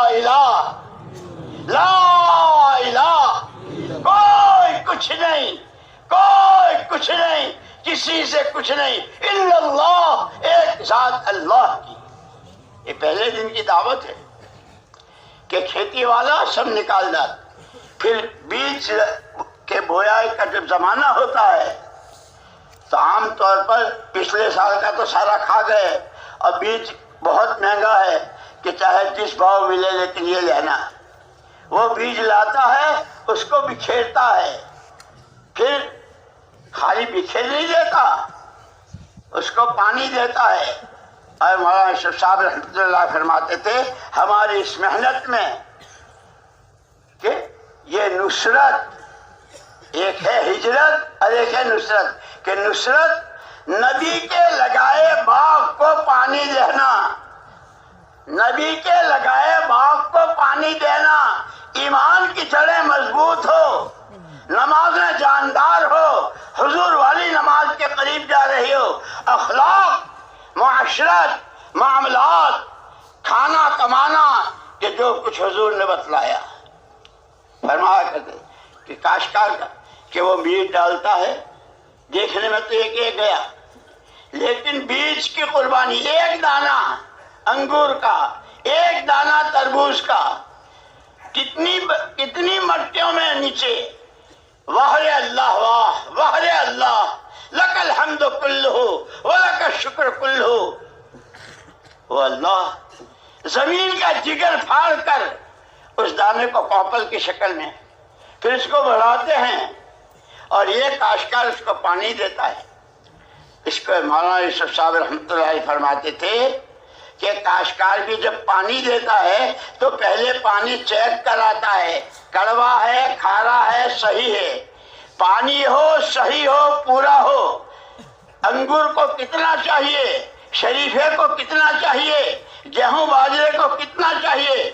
الہ لا الہ، کوئی کچھ نہیں، کسی سے کچھ نہیں، الا اللہ، ایک ذات اللہ کی. یہ پہلے دن کی دعوت ہے کہ کھیتی والا سب نکال دے. پھر بیج کے بویائی کا جب زمانہ ہوتا ہے تو عام طور پر پچھلے سال کا تو سارا کھا گئے، اور بیج بہت مہنگا ہے کہ چاہے جس بھاؤ ملے لیکن یہ لینا ہے. وہ بیج لاتا ہے، اس کو بکھیرتا ہے، پھر خالی بکھیر نہیں دیتا، اس کو پانی دیتا ہے. اور مولانا اشرف صاحب رحمۃ اللہ فرماتے تھے ہماری اس محنت میں کہ یہ نصرت، ایک ہے ہجرت اور ایک ہے نصرت، کہ نصرت نبی کے لگائے باغ کو پانی دینا، نبی کے لگائے باغ کو پانی دینا، ایمان کی جڑیں مضبوط ہو، نمازیں جاندار ہو، حضور والی نماز کے قریب جا رہی ہو، اخلاق، معاشرت، معاملات، کھانا کمانا، کہ جو کچھ حضور نے بتلایا۔ فرمایا کرتے کہ کاشتکار کا کہ وہ بیج ڈالتا ہے، دیکھنے میں تو ایک گیا، لیکن بیج کی قربانی، ایک دانہ انگور کا، ایک دانہ تربوز کا، کتنی مٹیوں میں نیچے، واہ اللہ واہ، واہ اللہ، لک الحمد کلہ ولک الشکر کلہ۔ وہ اللہ زمین کا جگر پھاڑ کر اس دانے کو کوپل کی شکل میں، پھر اس کو بڑھاتے ہیں اور یہ کاشتکار اس کو پانی دیتا ہے۔ اس کو مولانا یوسف صاحب رحمۃ اللہ علیہ فرماتے تھے کہ کاشتکار بھی جب پانی دیتا ہے تو پہلے پانی چیک کراتا ہے، کڑوا ہے، کھارا ہے، صحیح ہے، پانی ہو، صحیح ہو، پورا ہو۔ انگور کو کتنا چاہیے، شریفے کو کتنا چاہیے، گیہوں باجرے کو کتنا چاہیے،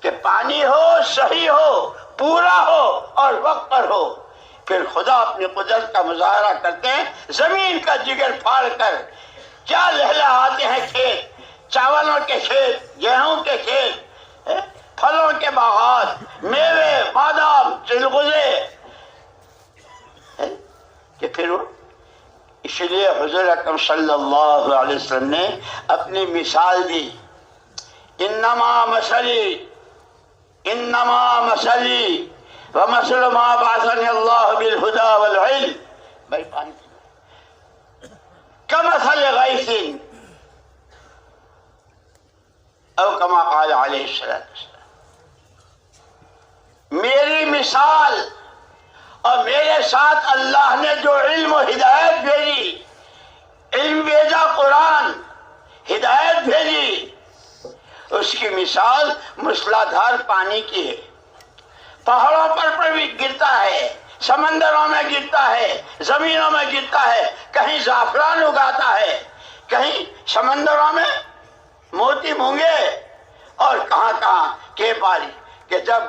کہ پانی ہو، صحیح ہو، پورا ہو اور وقت پر ہو۔ پھر خدا اپنی قدرت کا مظاہرہ کرتے ہیں، زمین کا جگر پھاڑ کر کیا لہلہاتے ہیں کھیت، چاولوں کے کھیت، گیہوں کے کھیت، پھلوں کے باغات، میوے، بادام، چلغلے، کہ پھر وہ اس لیے حضور اکرم صلی اللہ علیہ وسلم نے اپنی مثال دی، انما مثلی ومثل ما بعثنی اللہ بالہدی والعلم، بھائی پانی کمثل غیث او کما قال علیہ السلام۔ میری مثال اور میرے ساتھ اللہ نے جو علم و ہدایت بھیجی، علم بھیجا قرآن، ہدایت بھیجی، اس کی مثال موسلادھار پانی کی ہے۔ پہاڑوں پر بھی گرتا ہے، سمندروں میں گرتا ہے، زمینوں میں گرتا ہے، کہیں زعفران اگاتا ہے، کہیں سمندروں میں موتی مونگے، اور کہاں کہاں کے پاری، کہ جب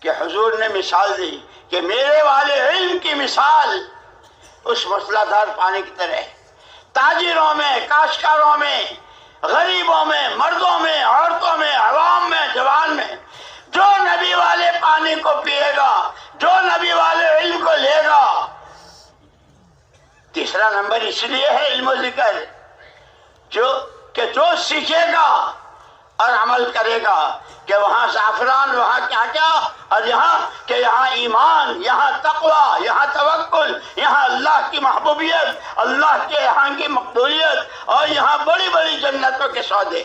کہ حضور نے مثال دی کہ میرے والے علم کی مثال اس موسلادھار پانی کی طرح ہے۔ تاجروں میں، کاشتکاروں میں، غریبوں میں، مردوں میں، عورتوں میں، عوام میں، جوان میں، جو نبی والے پانی کو پیے گا، جو نبی والے علم کو لے گا۔ تیسرا نمبر اس لیے ہے علم و ذکر، جو سیکھے گا اور عمل کرے گا، کہ وہاں زعفران، وہاں کیا کیا، اور یہاں ایمان، یہاں تقوی، یہاں توکل، یہاں اللہ کی محبوبیت، اللہ کے یہاں کی مقبولیت، اور یہاں بڑی بڑی جنتوں کے سودے۔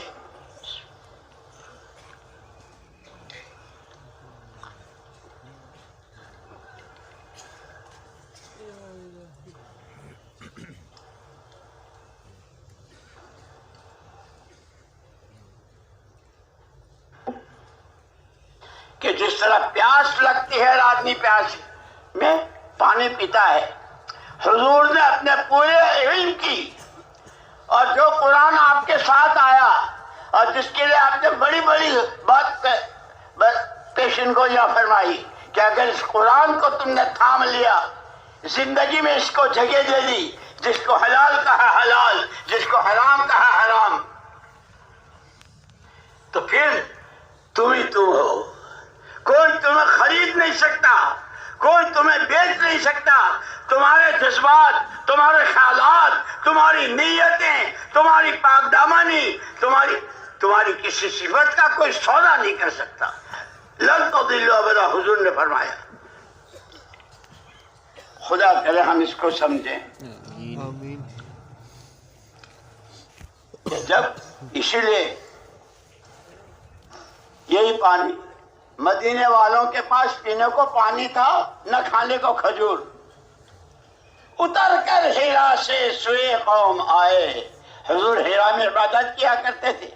کہ جس طرح پیاس لگتی ہے، آدمی پیاس میں پانی پیتا ہے، حضور نے اپنے پورے علم کی اور جو قرآن آپ کے ساتھ آیا اور جس کے لیے آپ نے بڑی بڑی بات پیشن گوئیاں فرمائی کہ اگر اس قرآن کو تم نے تھام لیا، زندگی میں اس کو جگہ دے دی، جس کو حلال کہا حلال، جس کو حرام کہا حرام، تو پھر تم ہی تم ہو، کوئی تمہیں خرید نہیں سکتا، کوئی تمہیں بیچ نہیں سکتا۔ تمہارے جذبات، تمہارے خیالات، تمہاری نیتیں، تمہاری پاک دامانی، تمہاری کسی صفت کا کوئی سودا نہیں کر سکتا۔ لن تضلوا ابدا، حضور نے فرمایا۔ خدا کرے ہم اس کو سمجھیں کہ جب اسی لیے یہی پانی، مدینے والوں کے پاس پینے کو پانی تھا، نہ کھانے کو کھجور۔ اتر کر ہیرا سے سوئے قوم آئے، حضور ہیرا میں عبادت کیا کرتے تھے۔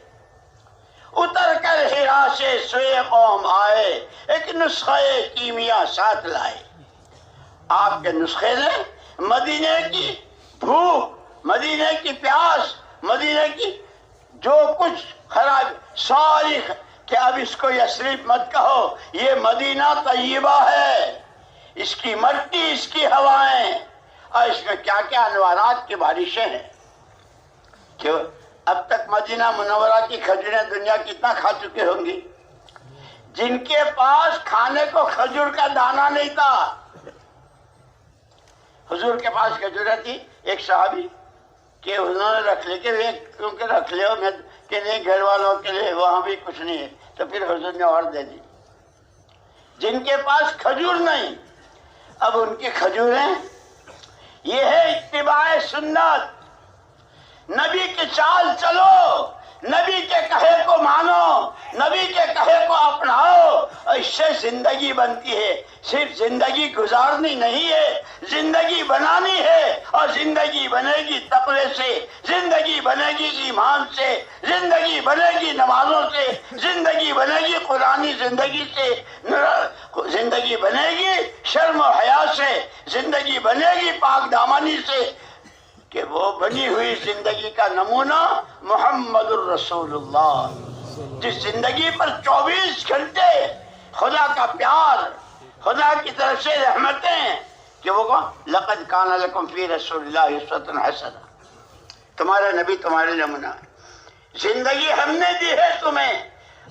اتر کر ہیرا سے سوئے قوم آئے، ایک نسخہ کیمیا ساتھ لائے۔ آپ کے نسخے نے مدینے کی بھوک، مدینے کی پیاس، مدینے کی جو کچھ خراب ساری کہ اب اس کو یثرب مت کہو، یہ مدینہ طیبہ ہے، اس کی مٹی، اس کی ہوائیں، اور اس میں کیا کیا انوارات کی بارشیں ہیں کہ اب تک مدینہ منورہ کی کھجوریں دنیا کتنا کھا چکے ہوں گی. جن کے پاس کھانے کو کھجور کا دانہ نہیں تھا، حضور کے پاس کھجوریں تھی. ایک صحابی کہ انہوں نے رکھ لی کہ کیونکہ رکھ لے میں کہ نہیں گھر والوں کے لیے وہاں بھی کچھ نہیں ہے، تو پھر حضور نے اور دے دی. جن کے پاس کھجور نہیں، اب ان کی کھجوریں. یہ ہے اتباع سنت. نبی کی چال چلو، نبی کے کہے کو مانو، نبی کے کہے کو اپناؤ، اور اس سے زندگی بنتی ہے. صرف زندگی گزارنی نہیں ہے، زندگی بنانی ہے. اور زندگی بنے گی تقوی سے، زندگی بنے گی ایمان سے، زندگی بنے گی نمازوں سے، زندگی بنے گی قرآنی زندگی سے، زندگی بنے گی شرم و حیا سے، زندگی بنے گی پاک دامنی سے. کہ وہ بنی ہوئی زندگی کا نمونہ محمد الرسول اللہ، جس زندگی پر 24 گھنٹے خدا کا پیار، خدا کی طرف سے رحمتیں. کہ وہ کہو لقد کان لکم فی رسول اللہ اسوۃ حسنہ، تمہارا نبی تمہارے نمونہ. زندگی ہم نے دی ہے تمہیں،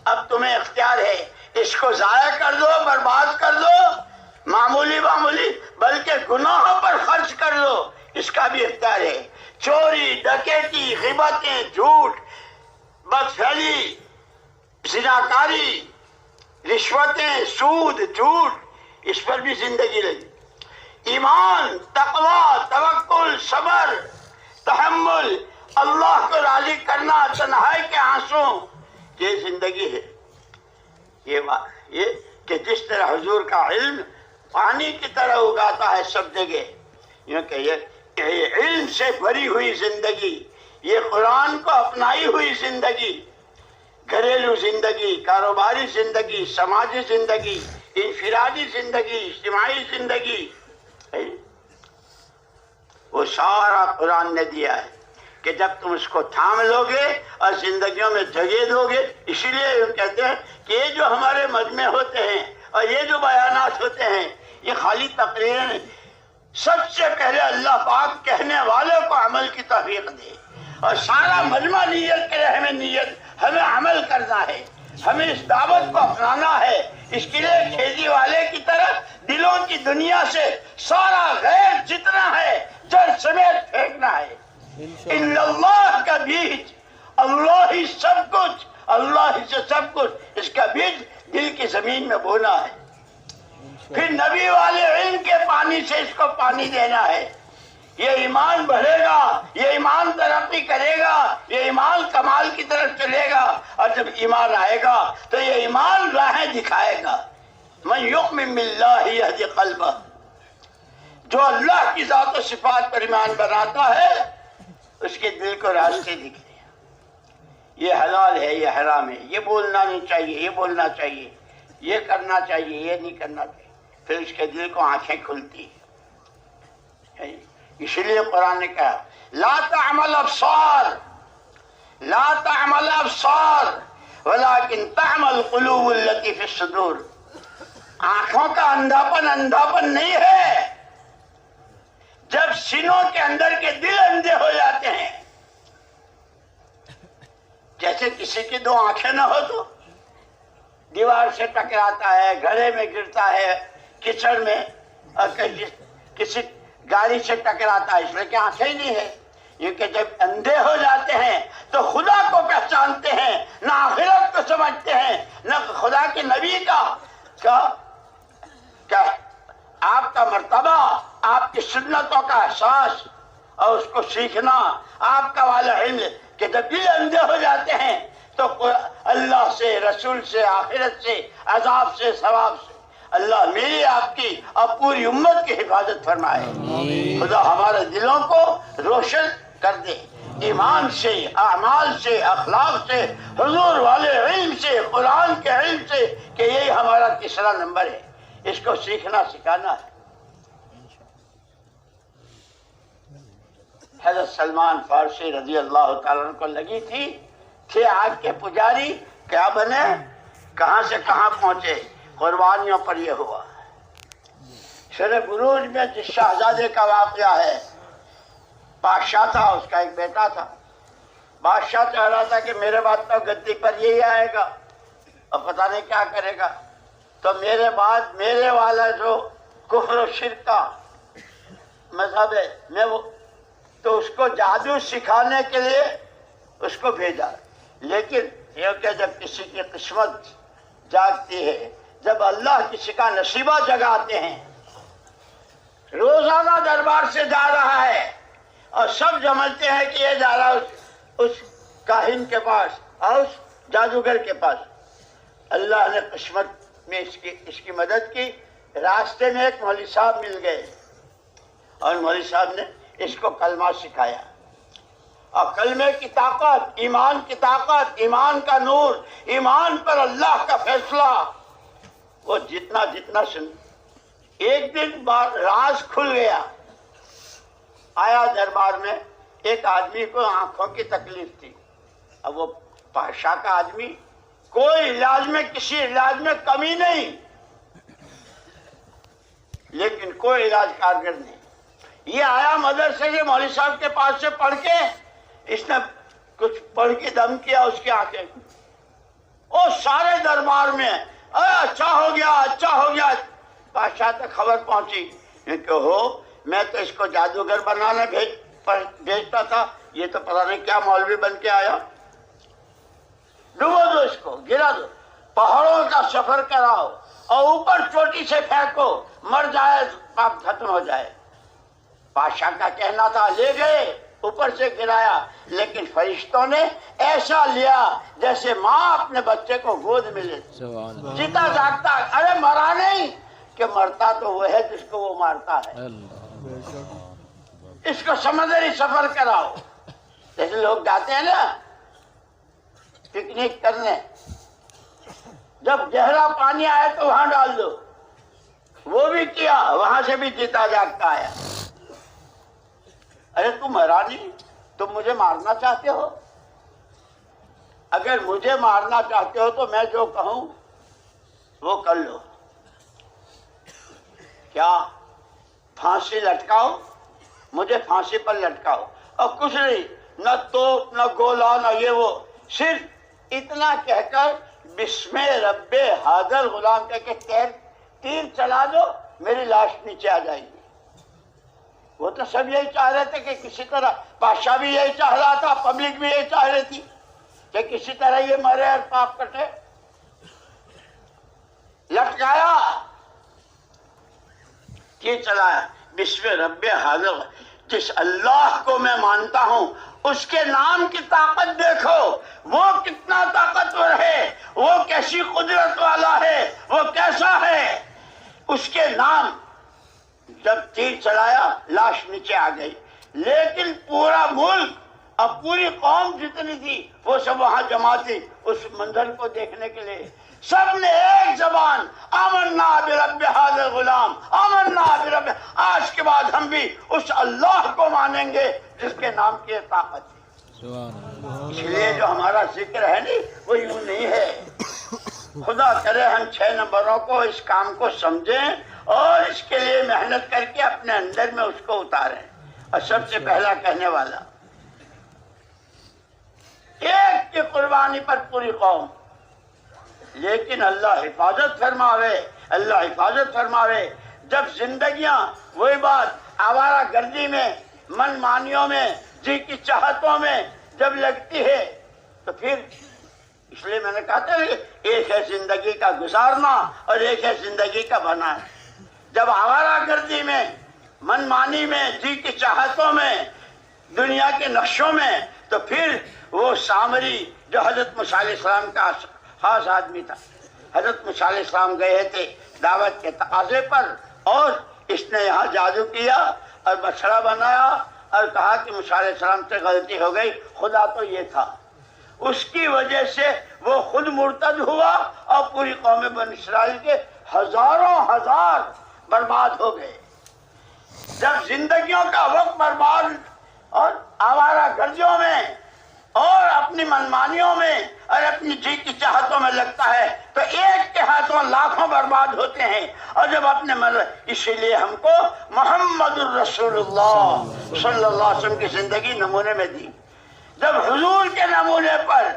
اب تمہیں اختیار ہے. اس کو ضائع کر دو، برباد کر دو، معمولی بلکہ گناہوں پر خرچ کر دو، اس کا بھی اختیار ہے. چوری، ڈکیتی، غیبتیں، جھوٹ، بدفعلی، زناکاری، رشوتیں، سود، جھوٹ، اس پر بھی زندگی لگی. ایمان، تقوی، توکل، صبر، تحمل، اللہ کو راضی کرنا، تنہائی کے آنسو، یہ زندگی ہے. یہ کہ جس طرح حضور کا علم پانی کی طرح اگاتا ہے سب جگہ، یوں کہ یہ علم سے بھری ہوئی زندگی، یہ قرآن کو اپنائی ہوئی زندگی، گھریلو زندگی، کاروباری زندگی، سماجی زندگی، انفرادی زندگی، اجتماعی زندگی، وہ سارا قرآن نے دیا ہے. کہ جب تم اس کو تھام لو گے اور زندگیوں میں جگہ دو گے. اسی لیے کہتے ہیں کہ یہ جو ہمارے مجمع ہوتے ہیں اور یہ جو بیانات ہوتے ہیں، یہ خالی تقریریں نہیں. سب سے پہلے اللہ پاک کہنے والے کو عمل کی توفیق دے، اور سارا مجمع نیت کرے. ہمیں عمل کرنا ہے، ہمیں اس دعوت کو اپنانا ہے. اس کے لیے کھیتی والے کی طرح دلوں کی دنیا سے سارا غیر جتنا ہے جڑ سمیت پھینکنا ہے. ان اللہ کا بیج، اللہ ہی سب کچھ، اللہ ہی سے سب کچھ، اس کا بیج دل کی زمین میں بونا ہے. پھر نبی والے علم کے پانی سے اس کو پانی دینا ہے. یہ ایمان بڑھے گا، یہ ایمان ترقی کرے گا، یہ ایمان کمال کی طرف چلے گا. اور جب ایمان آئے گا تو یہ ایمان راہیں دکھائے گا. من یؤمن باللہ یہدی قلبہ، جو اللہ کی ذات و صفات پر ایمان بناتا ہے اس کے دل کو راستے دکھتے ہیں. یہ حلال ہے، یہ حرام ہے، یہ بولنا نہیں چاہیے، یہ بولنا چاہیے، یہ کرنا چاہیے، یہ نہیں کرنا چاہیے. پھر اس کے دل کو آنکھیں کھلتی ہیں. اسی لیے قرآن نے کہا لا تعمل ابصار، لا تعمل ابصار ولكن تعمل قلوب التي في الصدور. آنکھوں کا اندھاپن نہیں ہے جب سینوں کے اندر کے دل اندھے ہو جاتے ہیں. جیسے کسی کی دو آنکھیں نہ ہو تو دیوار سے ٹکراتا ہے، گھڑے میں گرتا ہے، کچڑ میں، اور کسی گاڑی سے ٹکراتا ہے، اس لیے کہ آنکھیں ہی نہیں ہے. یہ کہ جب اندھے ہو جاتے ہیں تو خدا کو پہچانتے ہیں، نہ آخرت کو سمجھتے ہیں، نہ خدا کے نبی کا آپ کا مرتبہ، آپ کی سنتوں کا احساس اور اس کو سیکھنا، آپ کا والا علم. کہ جب دل اندھے ہو جاتے ہیں تو اللہ سے، رسول سے، آخرت سے، عذاب سے، ثواب سے اللہ میری، آپ کی اور پوری امت کی حفاظت فرمائے. خدا ہمارے دلوں کو روشن کر دے، ایمان سے، اعمال سے، اخلاق سے، حضور والے علم سے، قرآن کے علم سے. کہ یہی ہمارا تیسرا نمبر ہے، اس کو سیکھنا سکھانا ہے. حضرت سلمان فارسی رضی اللہ تعالیٰ عنہ کو لگی تھے آگ کے پجاری کیا بنے, کہاں سے کہاں پہنچے, قربانیوں پر یہ ہوا. شرح بروج میں جس شہزادے کا واقعہ ہے, بادشاہ تھا, اس کا ایک بیٹا تھا. بادشاہ چاہ رہا تھا کہ میرے بعد تو گدی پر یہی آئے گا اور پتہ نہیں کیا کرے گا, تو میرے بعد میرے والا جو کفر و شرک کا مذہب ہے, میں وہ تو اس کو جادو سکھانے کے لیے اس کو بھیجا. لیکن یہ کہ جب کسی کی قسمت جاگتی ہے, جب اللہ کسی کا نصیبہ جگاتے ہیں, روزانہ دربار سے جا رہا ہے اور سب سمجھتے ہیں کہ یہ جا رہا اس کاہن کے پاس اور اس جادوگر کے پاس. اللہ نے قسمت میں اس کی مدد کی. راستے میں ایک مولوی صاحب مل گئے اور مولوی صاحب نے اس کو کلمہ سکھایا. اور کلمے کی طاقت, ایمان کی طاقت, ایمان کا نور, ایمان پر اللہ کا فیصلہ, وہ جتنا جتنا سن. ایک دن راز کھل گیا. آیا دربار میں, ایک آدمی کو آنکھوں کی تکلیف تھی. اب وہ بادشاہ کا آدمی, کوئی علاج میں کسی علاج میں کمی نہیں, لیکن کوئی علاج کارگر نہیں. یہ آیا مدرسے سے مولوی صاحب کے پاس سے پڑھ کے, اس نے کچھ پڑھ کے دم کیا اس کی آنکھیں, اور سارے دربار میں اچھا ہو گیا, اچھا ہو گیا. بادشاہ تک خبر پہنچی کہ ہو, میں تو اس کو جادوگر بنانے بھیجتا تھا, یہ تو پتہ نہیں کیا مولوی بن کے آیا. ڈبو دو اس کو, گرا دو, پہاڑوں کا سفر کراؤ اور اوپر چوٹی سے پھینکو, مر جائے پاپ ختم ہو جائے. بادشاہ کا کہنا تھا, لے گئے, اوپر سے گرایا, لیکن فرشتوں نے ایسا لیا جیسے ماں اپنے بچے کو گود میں لے. جیتا جاگتا, ارے مرا نہیں, کہ مرتا تو وہ ہے جس کو وہ مارتا ہے. اس کو سمندری سفر کراؤ, جیسے لوگ جاتے ہیں نا پکنک کرنے, جب گہرا پانی آئے تو وہاں ڈال دو, وہ بھی کیا, وہاں سے بھی جیتا جاگتا آیا. ارے تم مرا نہیں, تم مجھے مارنا چاہتے ہو. اگر مجھے مارنا چاہتے ہو تو میں جو کہوں وہ کر لو. کیا پھانسی لٹکاؤ, مجھے پھانسی پر لٹکاؤ, اور کچھ نہیں, نہ توپ نہ گولا نہ یہ وہ, صرف اتنا کہہ کر بسم رب حاضر غلام کہہ کے تیر چلا دو, میری لاش نیچے آ جائے گی. وہ تو سب یہی چاہ رہے تھے کہ کسی طرح, بادشاہ بھی یہی چاہ رہا تھا, پبلک بھی یہی چاہ رہی تھی کہ کسی طرح یہ مرے اور پاپ کٹے. لٹکایا, تیر چلایا, بسم رب حاضر, جس اللہ کو میں مانتا ہوں اس کے نام کی طاقت دیکھو, وہ کتنا طاقتور ہے, وہ کیسی قدرت والا ہے, وہ کیسا ہے. اس کے نام, جب تیر چلایا لاش نیچے آ گئی. لیکن پورا ملک اور پوری قوم جتنی تھی وہ سب وہاں جمع تھی اس منظر کو دیکھنے کے لیے. سب نے ایک زبان, آمنا برب ھذا الغلام, آمنا برب. آج کے بعد ہم بھی اس اللہ کو مانیں گے جس کے نام کی طاقت ہے. اس لیے جو ہمارا ذکر ہے نہیں وہ یوں نہیں ہے. خدا کرے ہم 6 نمبروں کو اس کام کو سمجھیں اور اس کے لیے محنت کر کے اپنے اندر میں اس کو اتاریں. اور سب سے پہلا کہنے والا, ایک کی قربانی پر پوری قوم, لیکن اللہ حفاظت فرماوے, اللہ حفاظت فرماوے. جب زندگیاں وہی بات آوارہ گردی میں, من مانیوں میں, جی کی چاہتوں میں جب لگتی ہے تو پھر, اس لیے میں نے کہا تھا ایک ہے زندگی کا گزارنا اور ایک ہے زندگی کا بنانا. جب آوارہ گردی میں, من مانی میں, جی کی چاہتوں میں, دنیا کے نقشوں میں, تو پھر وہ سامری جو حضرت موسیٰ علیہ السلام کا خاص آدمی تھا. حضرت موسیٰ علیہ السلام گئے تھے دعوت کے تقاضے پر, اور اس نے یہاں جادو کیا اور بچڑا بنایا اور کہا کہ موسیٰ علیہ السلام سے غلطی ہو گئی, خدا تو یہ تھا. اس کی وجہ سے وہ خود مرتد ہوا اور پوری قوم بنی اسرائیل کے ہزاروں ہزار برباد ہو گئے. جب زندگیوں کا وقت برباد اور آوارہ گردیوں میں اور اپنی منمانیوں میں اور اپنی جی کی چاہتوں میں لگتا ہے تو ایک کے ہاتھوں لاکھوں برباد ہوتے ہیں. اور جب اپنے اسی لیے ہم کو محمد الرسول اللہ صلی اللہ علیہ وسلم کی زندگی نمونے میں دی. جب حضور کے نمونے پر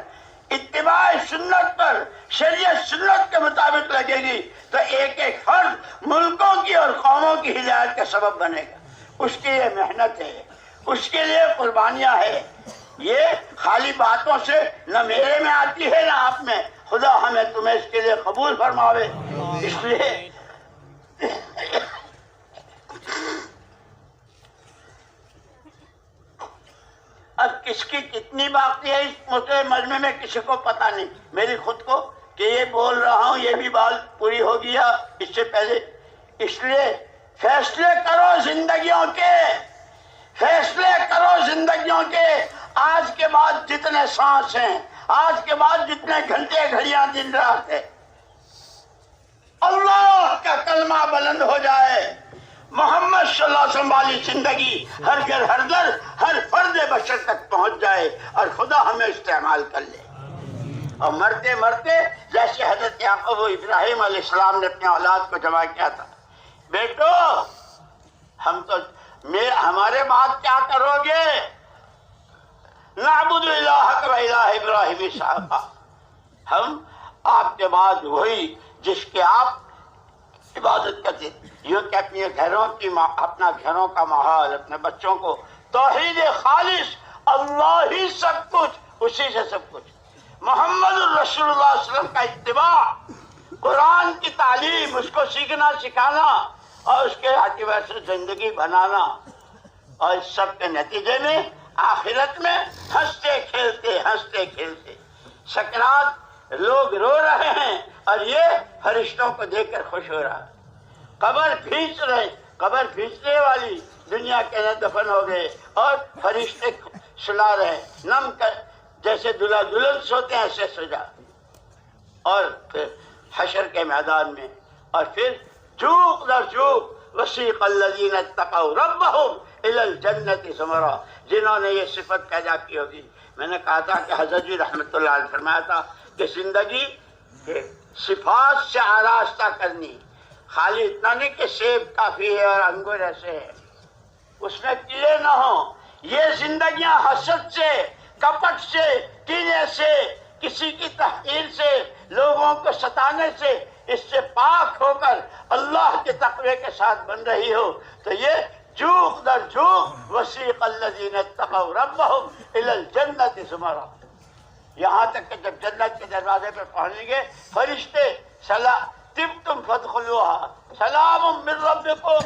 اتباع سنت پر شریعت سنت کے مطابق لگے گی تو ایک ایک فرد ملکوں کی اور قوموں کی ہدایت کا سبب بنے گا. اس کے لیے محنت ہے, اس کے لیے قربانیاں ہے. یہ خالی باتوں سے نہ میرے میں آتی ہے نہ آپ میں. خدا ہمیں تمہیں اس کے لیے قبول فرماوے. اس لیے اب کس کی کتنی باقی ہے اس موٹے مجمع میں کسی کو پتہ نہیں. میری خود کو کہ یہ بول رہا ہوں یہ بھی بات پوری ہو گیا اس سے پہلے. اس لیے فیصلے کرو زندگیوں کے, فیصلے کرو زندگیوں کے. آج کے بعد جتنے سانس ہیں, آج کے بعد جتنے گھنٹے گھڑیاں دن رات ہے, اللہ کا کلمہ بلند ہو جائے, محمد صلی اللہ علیہ وسلم والی زندگی ہر گھر ہر در ہر فرد بشر تک پہنچ جائے اور خدا ہمیں استعمال کر لے. اور مرتے مرتے جیسے حضرت یعقوب و ابراہیم علیہ السلام نے اپنے اولاد کو جمع کیا تھا, بیٹو ہم تو ہمارے بعد کیا کرو گے؟ نعبد الہک و الہ ابراہیم اسحاق, ہم آپ کے بعد وہی جس کے آپ عبادت کرتے. یہ کہ اپنے گھروں کی اپنا گھروں کا ماحول, اپنے بچوں کو توحید خالص, اللہ ہی سب کچھ, اسی سے سب کچھ. محمد الرسول اللہ صلی اللہ علیہ وسلم کا اتباع, قرآن کی تعلیم, اس کو سیکھنا سکھانا اور اس کے عاقبہ سے زندگی بنانا. اور اس سب کے نتیجے میں آخرت میں ہنستے کھیلتے سکرات لوگ رو رہے ہیں اور یہ فرشتوں کو دیکھ کر خوش ہو رہا ہے. قبر کھینچنے والی دنیا کے اندر دفن ہو گئے اور فرشتے سلا رہے, نم کر جیسے دلہا دلہن سوتے ہیں ایسے سو جا. اور پھر حشر کے میدان میں اور پھر جوق در جوق وسیق الذین اتقوا ربهم الی الجنۃ زمرا, جنہوں نے یہ صفت پیدا کی ہوگی. میں نے کہا تھا کہ حضرت جی رحمت اللہ علیہ فرمایا تھا کہ زندگی صفات سے آراستہ کرنی, خالی اتنا نہیں کہ سیب کافی ہے اور انگور ایسے ہے, اس میں کیڑے نہ ہوں. یہ زندگیاں حسد سے, کپٹ سے, کینے سے, کسی کی تحقیر سے, لوگوں کو ستانے سے, اس سے پاک ہو کر اللہ کے تقوی کے ساتھ بن رہی ہو تو یہ جوق در جوق وسیق الذین اتقوا ربهم الی الجنۃ زمرا. یہاں تک کہ جب جنت کے دروازے پہ پہنچیں گے فرشتے طبتم فادخلوها سلام من ربکم,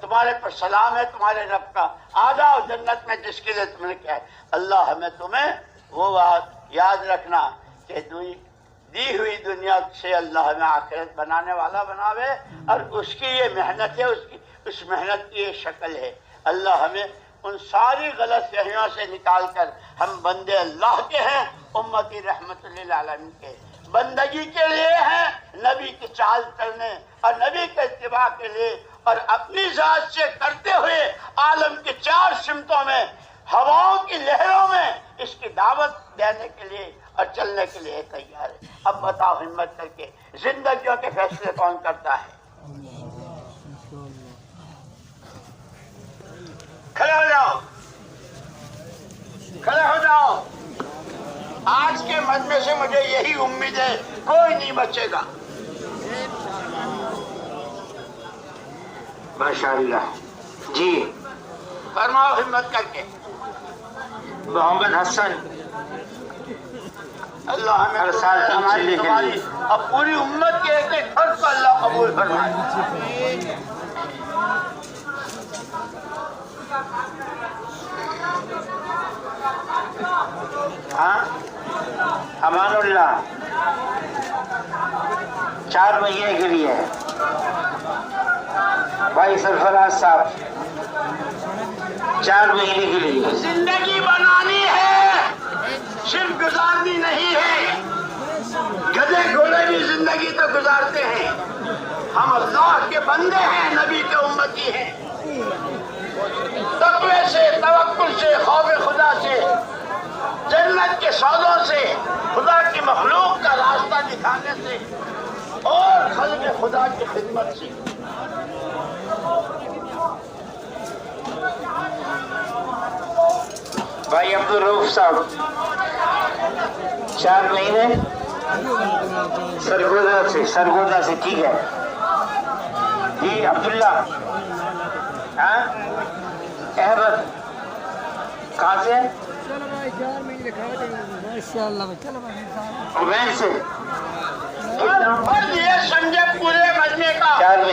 تمہارے پر سلام ہے تمہارے رب کا, آ جاؤ جنت میں جس کے لیے تم نے کیا ہے. اللہ ہمیں تمہیں وہ بات یاد رکھنا کہ دی ہوئی دنیا سے اللہ ہمیں آخرت بنانے والا بناوے, اور اس کی یہ محنت ہے, اس محنت کی یہ شکل ہے. اللہ ہمیں ان ساری غلط فہمیوں سے نکال کر ہم بندے اللہ کے ہیں, امتی رحمت للعالمین کے, بندگی کے لیے ہیں, نبی کی چال چلنے اور نبی کے اتباع کے لیے, اور اپنی ذات سے کرتے ہوئے عالم کے 4 سمتوں میں ہواؤں کی لہروں میں اس کی دعوت دینے کے لیے اور چلنے کے لیے تیار ہے. اب بتاؤ ہمت کر کے زندگیوں کے فیصلے کون کرتا ہے؟ کھڑے ہو جاؤ, کھڑے ہو جاؤ. آج کے مجمع سے مجھے یہی امید ہے, کوئی نہیں بچے گا. ماشاءاللہ جی, فرماؤ ہمت کر کے. محمد حسن اللہ ہمیں ہماری تمہاری اور پوری امت کے ایک ایک فرد کو اللہ قبول فرمائے. ہاں امان اللہ 4 مہینے کے لیے بھائی سرفراز صاحب 4 مہینے کے لیے. زندگی بنانی ہے, صرف گزارنی نہیں ہے. گدھے گھوڑے بھی زندگی تو گزارتے ہیں. ہم اللہ کے بندے ہیں, نبی کے امتی ہیں. تقوی سے, توکل سے, خوف خدا سے, جنت کے سودوں سے، خدا کی مخلوق کا راستہ دکھانے سے اور خلق خدا کی خدمت سے۔ بھائی عبدالرؤف صاحب 4 مہینے سرگودا سے ٹھیک ہے جی۔ عبداللہ ہاں احمد کہاں سے؟ عبین سے۔ اور یہ سمجھے پورے مجمع کا 4